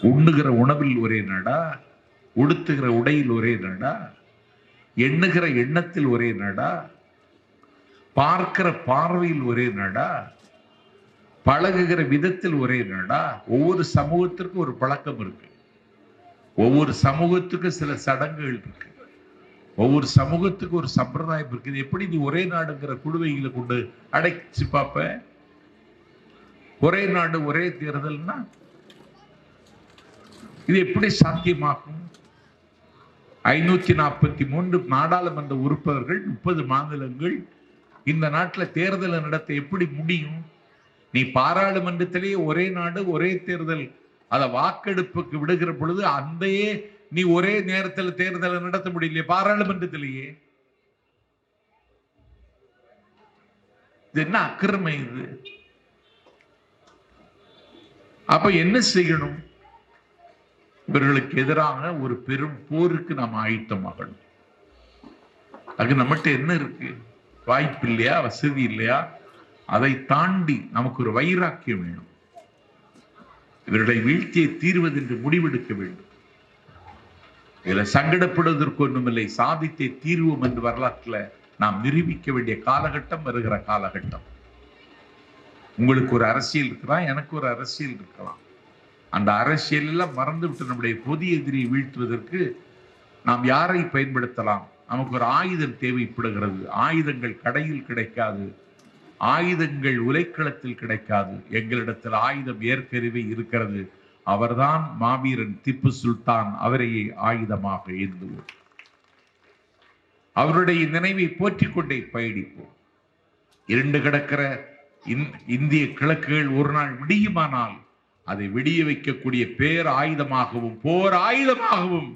Speaker 1: உண்ணுகிற உணவில் ஒரே நாடா? உடுத்துகிற உடையில் ஒரே நாடா? எண்ணுகிற எண்ணத்தில் ஒரே நாடா? பார்க்கிற பார்வையில் ஒரே நாடா? பழகுகிற விதத்தில் ஒரே நாடா? ஒவ்வொரு சமூகத்திற்கும் ஒரு பழக்கம் இருக்கு. ஒவ்வொரு சமூகத்துக்கும் சில சடங்குகள் இருக்கு. ஒவ்வொரு சமூகத்துக்கு ஒரு சம்பிரதாயம் இருக்குது. எப்படி நீ ஒரே நாடுங்கிற குழுவைகளை கொண்டு அடைச்சு பார்ப்ப? ஒரே நாடு ஒரே தேர்தல்னா இது எப்படி சாத்தியமாகும்? 543 நாடாளுமன்ற உறுப்பினர்கள், 30 மாநிலங்கள், இந்த நாட்டில் தேர்தலை நடத்த எப்படி முடியும்? நீ பாராளுமன்றத்திலேயே ஒரே நாடு ஒரே தேர்தல் அதை வாக்கெடுப்புக்கு விடுகிற பொழுது அந்தையே நீ ஒரே நேரத்தில் தேர்தலை நடத்த முடியலையே பாராளுமன்றத்திலேயே. இது என்ன அக்கிரமை? இது அப்ப என்ன செய்யணும்? இவர்களுக்கு எதிராக ஒரு பெரும் போருக்கு நாம் ஆயத்தமாகணும். அது நம்மகிட்ட என்ன இருக்கு? வாய்ப்பு இல்லையா? வசதி இல்லையா? அதை தாண்டி நமக்கு ஒரு வைராக்கியம் வேணும். இவருடைய வீழ்ச்சியை தீர்வது என்று முடிவெடுக்க வேண்டும். இதுல சங்கடப்படுவதற்கு ஒன்றுமில்லை. சாதித்தே தீர்வோம் என்று வரலாற்றில் நாம் நிரூபிக்க வேண்டிய காலகட்டம் வருகிற காலகட்டம். உங்களுக்கு ஒரு அரசியல் இருக்கலாம், எனக்கு ஒரு அரசியல் இருக்கலாம். அந்த அரசியல் எல்லாம் மறந்துவிட்டு நம்முடைய பொது எதிரியை வீழ்த்துவதற்கு நாம் யாரை பயன்படுத்தலாம்? நமக்கு ஒரு ஆயுதம் தேவைப்படுகிறது. ஆயுதங்கள் கடையில் கிடைக்காது, ஆயுதங்கள் உலைக்களத்தில் கிடைக்காது. எங்களிடத்தில் ஆயுதம் ஏற்கனவே இருக்கிறது. அவர்தான் மாவீரன் திப்பு சுல்தான். அவரையே ஆயுதமாக ஏந்துவோம். அவருடைய நினைவை போற்றிக் கொண்டே பயணிப்போம். இரண்டு கிடக்கிற இந்திய கிழக்குகள் ஒரு நாள் விடியுமானால் அதை விடிய வைக்கக்கூடிய பேர் ஆயுதமாகவும் போர் ஆயுதமாகவும்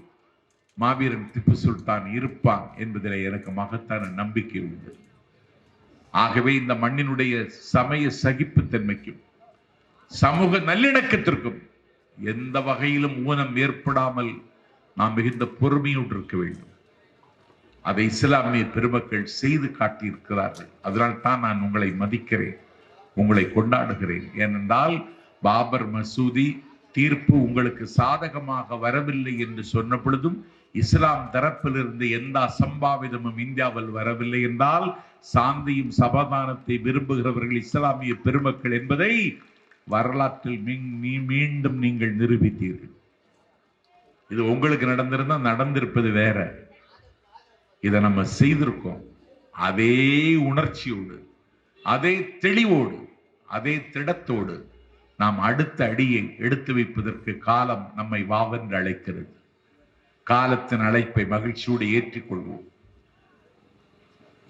Speaker 1: மாவீரன் திப்பு சுல்தான் இருப்பான் என்பதில் எனக்கு மகத்தான நம்பிக்கை உண்டு. ஆகவே இந்த மண்ணினுடைய சமய சகிப்புத்தன்மைக்கும் சமூக நல்லிணக்கத்திற்கும் எந்த வகையிலும் ஊனம் ஏற்படாமல் நாம் மிகுந்த பொறுமையோடு இருக்க வேண்டும். அதை இஸ்லாமிய பெருமக்கள் செய்து காட்டியிருக்கிறார்கள். அதனால் தான் நான் உங்களை மதிக்கிறேன், உங்களை கொண்டாடுகிறேன். ஏனென்றால் பாபர் மசூதி தீர்ப்பு உங்களுக்கு சாதகமாக வரவில்லை என்று சொன்ன பொழுதும் இஸ்லாம் தரப்பிலிருந்து எந்த அசம்பாவிதமும் இந்தியாவில் வரவில்லை என்றால் சாந்தியும் சமாதானத்தை விரும்புகிறவர்கள் இஸ்லாமிய பெருமக்கள் என்பதை வரலாற்றில் மீண்டும் நீங்கள் நிரூபித்தீர்கள். இது உங்களுக்கு நடந்திருந்தா நடந்திருப்பது வேற. இதை நம்ம செய்திருக்கோம். அதே உணர்ச்சியோடு, அதே தெளிவோடு, அதே திடத்தோடு நாம் அடுத்த அடியை எடுத்து வைப்பதற்கு காலம் நம்மை வாவென்று அழைக்கிறது. காலத்தின் அழைப்பை மகிழ்ச்சியோடு ஏற்றுக்கொள்வோம்.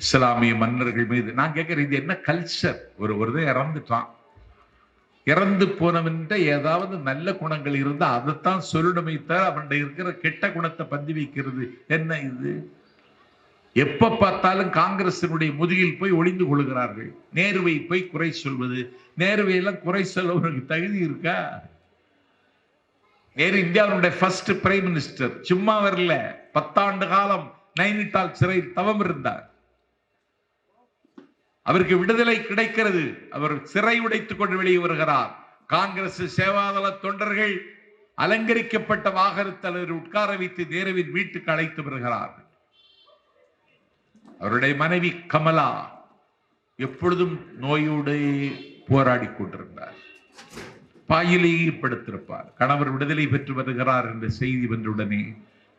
Speaker 1: இஸ்லாமிய மன்னர்கள் மீது நான் கேட்கிறேன், இது என்ன கல்ச்சர்? ஒருவரை இறந்துட்டான், இறந்து போனவன்ட்ட ஏதாவது நல்ல குணங்கள் இருந்தா அதைத்தான் சொல்லணுமே தவிர அவன் இருக்கிற கெட்ட குணத்தை பந்தி வைக்கிறது என்ன இது? எப்ப பார்த்தாலும் காங்கிரசினுடைய முதுகில் போய் ஒளிந்து கொள்கிறார்கள். நேருவை போய் குறை சொல்வது, நேருவை எல்லாம் குறை சொல்ல உனக்கு தகுதி இருக்கா? நேரு இந்தியாவுடைய ஃபர்ஸ்ட் பிரைம் மினிஸ்டர். சும்மா வரல, 10 ஆண்டு காலம் நைனிட்டால் சிறையில் தவம் இருந்தார். அவருக்கு விடுதலை கிடைக்கிறது. அவர் சிறை உடைத்துக் கொண்டு வெளியே வருகிறார். காங்கிரஸ் சேவாதள தொண்டர்கள் அலங்கரிக்கப்பட்ட வாகனத்தில் உட்கார வைத்து நேருவின் வீட்டுக்கு அழைத்து வருகிறார்கள். அவருடைய மனைவி கமலா எப்பொழுதும் நோயோடு போராடி கொண்டிருந்தார். பாயிலேயே படுத்திருப்பார். கணவர் விடுதலை பெற்று வருகிறார் என்ற செய்தி வந்தவுடனே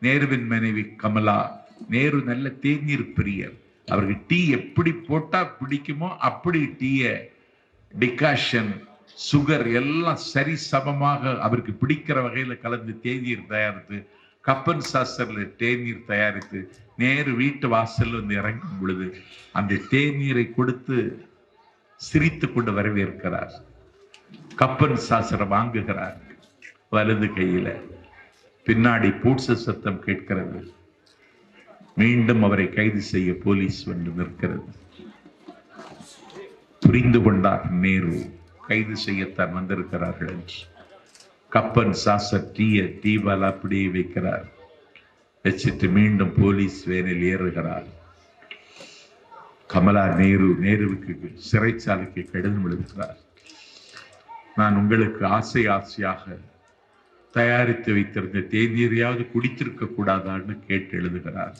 Speaker 1: நேருவின் மனைவி கமலா, நேரு நல்ல தேநீர் பிரியர், அவருக்கு டீ எப்படி போட்டா பிடிக்குமோ அப்படி டீய டிகாஷன் சுகர் எல்லாம் சரி சமமாக அவருக்கு பிடிக்கிற வகையில கலந்து தேநீர் தயாரித்து கப்பன் சாசர்ல தேநீர் தயாரித்து நேரு வீட்டு வாசல் வந்து இறங்கும் பொழுது அந்த தேநீரை கொடுத்து சிரித்து கொண்டு வரவேற்கிறார். கப்பன் சாசரை வாங்குகிறார் வலது கையில. பின்னாடி பூட்ச சத்தம் கேட்கிறது. மீண்டும் அவரை கைது செய்ய போலீஸ் வந்து நிற்கிறது. புரிந்து கொண்டார் நேரு கைது செய்யத்தான் வந்திருக்கிறார்கள் என்று. கப்பன் சாசர் டீவால் அப்படியே வைக்கிறார். வச்சுட்டு மீண்டும் போலீஸ் வேனில் ஏறுகிறார். கமலா நேருவுக்கு சிறைச்சாலைக்கு கடிதம் எழுதுகிறார். நான் உங்களுக்கு ஆசையாக தயாரித்து வைத்திருந்த தேநீரையாவது குடித்திருக்க கூடாதான்னு கேட்டு எழுதுகிறார்.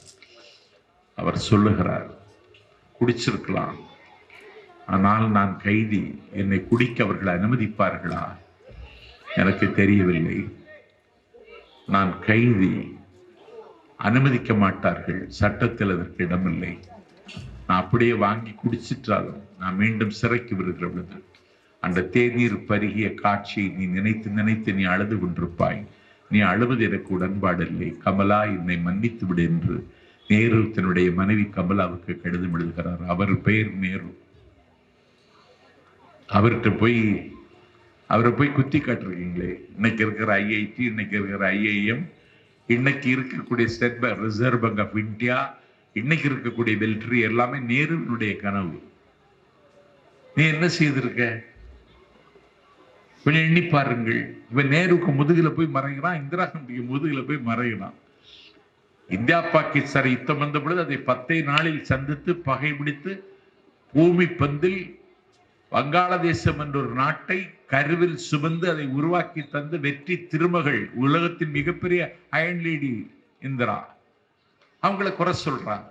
Speaker 1: அவர் சொல்லுகிறார், குடிச்சிருக்கலாம், ஆனால் நான் கைதி, என்னை குடிக்க அவர்கள் அனுமதிப்பார்களா எனக்கு தெரியவில்லை. நான் கைதி, அனுமதிக்க மாட்டார்கள், சட்டத்தில் அதற்கு இடமில்லை. நான் அப்படியே வாங்கி குடிச்சிட்டாலும் நான் மீண்டும் சிறைக்கு வருகிற பொழுது அந்த தேநீர் பருகிய காட்சியை நீ நினைத்து நினைத்து நீ அழுது கொண்டிருப்பாய். நீ அழுவது எனக்கு உடன்பாடு இல்லை, கமலா என்னை மன்னித்து விடு என்று நேரு தன்னுடைய மனைவி கமலாவுக்கு கடிதம் எழுதுகிறார். அவர் பெயர் நேரு. அவரை போய் குத்தி காட்டுறீங்களே. இன்னைக்கு இருக்கிற IIT, இன்னைக்கு இருக்கிற IIM, இன்னைக்கு இருக்கக்கூடிய state bank, reserve bank of India, இன்னைக்கு இருக்கக்கூடிய மிலிட்டரி எல்லாமே நேருவினுடைய கனவு. நீ என்ன செய்திருக்க? கொஞ்சம் எண்ணி பாருங்கள். இவன் நேருக்கு முதுகுல போய் மறைகிறான், இந்திரா காந்திக்கு முதுகுல போய் மறைகிறான். இந்தியா பாகிஸ்தான் யுத்தம் வந்த பொழுது அதை 10 நாளில் சந்தித்து பகை பிடித்து பூமி பந்தில் வங்காளதேசம் என்ற ஒரு நாட்டை கருவில் சுமந்து அதை உருவாக்கி தந்து வெற்றி திருமகள், உலகத்தின் மிகப்பெரிய அயன் லேடி இந்திரா. அவங்கள குறை சொல்றாங்க,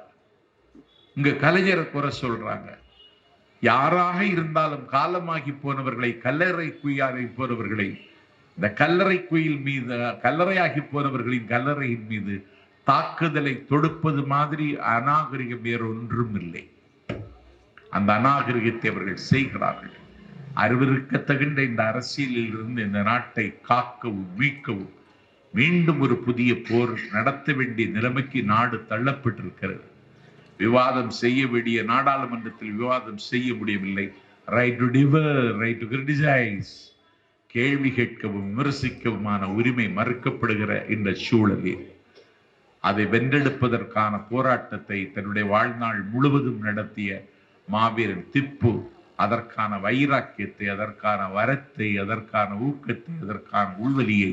Speaker 1: இங்க கலைஞரை குறை சொல்றாங்க. யாராக இருந்தாலும் காலமாகி போனவர்களை, கல்லறை குயிலாகி போனவர்களை, இந்த கல்லறை குயில் மீது, கல்லறையாகி போனவர்களின் கல்லறையின் மீது தாக்குதலை தொடுப்பது மாதிரி அநாகரிகம் வேறு ஒன்றும் இல்லை. அந்த அநாகரிகத்தை அவர்கள் செய்கிறார்கள். அறிவிருக்கத்தகுந்த இந்த அரசியலில் இருந்து இந்த நாட்டை காக்கவும் மீட்கவும் மீண்டும் ஒரு புதிய போர் நடத்த வேண்டிய நிலைமைக்கு நாடு தள்ளப்பட்டிருக்கிறது. விவாதம் செய்ய வேண்டிய நாடாளுமன்றத்தில் விவாதம் செய்ய முடியவில்லை. Right to differ, right to criticise, கேள்வி கேட்கவும் விமர்சிக்கவுமான உரிமை மறுக்கப்படுகிற இந்த சூழலில் அதை வென்றெடுப்பதற்கான போராட்டத்தை தன்னுடைய வாழ்நாள் முழுவதும் நடத்திய மாவீரன் திப்பு அதற்கான வைராக்கியத்தை, அதற்கான வரத்தை, அதற்கான ஊக்கத்தை, அதற்கான உள்வலியை,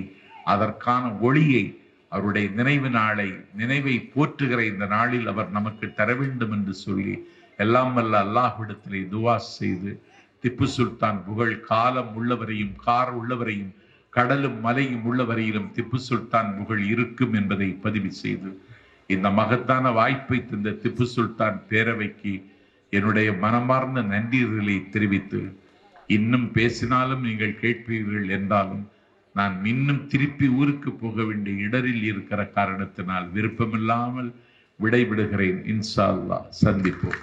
Speaker 1: அதற்கான ஒளியை, அவருடைய நினைவு நாளை, நினைவை போற்றுகிற இந்த நாளில் அவர் நமக்கு தர வேண்டும் என்று சொல்லி எல்லாம் வல்ல அல்லாஹ்விடத்திலே துவா செய்து, திப்பு சுல்தான் புகழ் காலம் உள்ளவரையும், கார் உள்ளவரையும், கடலும் மலையும் உள்ளவரையிலும் திப்பு சுல்தான் புகழ் இருக்கும் என்பதை பதிவு செய்து, இந்த மகத்தான வாய்ப்பை தந்த திப்பு சுல்தான் பேரவைக்கு என்னுடைய மனமார்ந்த நன்றிகளை தெரிவித்து, இன்னும் பேசினாலும் நீங்கள் கேட்பீர்கள் என்றாலும் நான் இன்னும் திருப்பி ஊருக்கு போக வேண்டிய இடரில் இருக்கிற காரணத்தினால் விருப்பமில்லாமல் விடைபெறுகிறேன். இன்ஷா அல்லாஹ் சந்திப்போம்.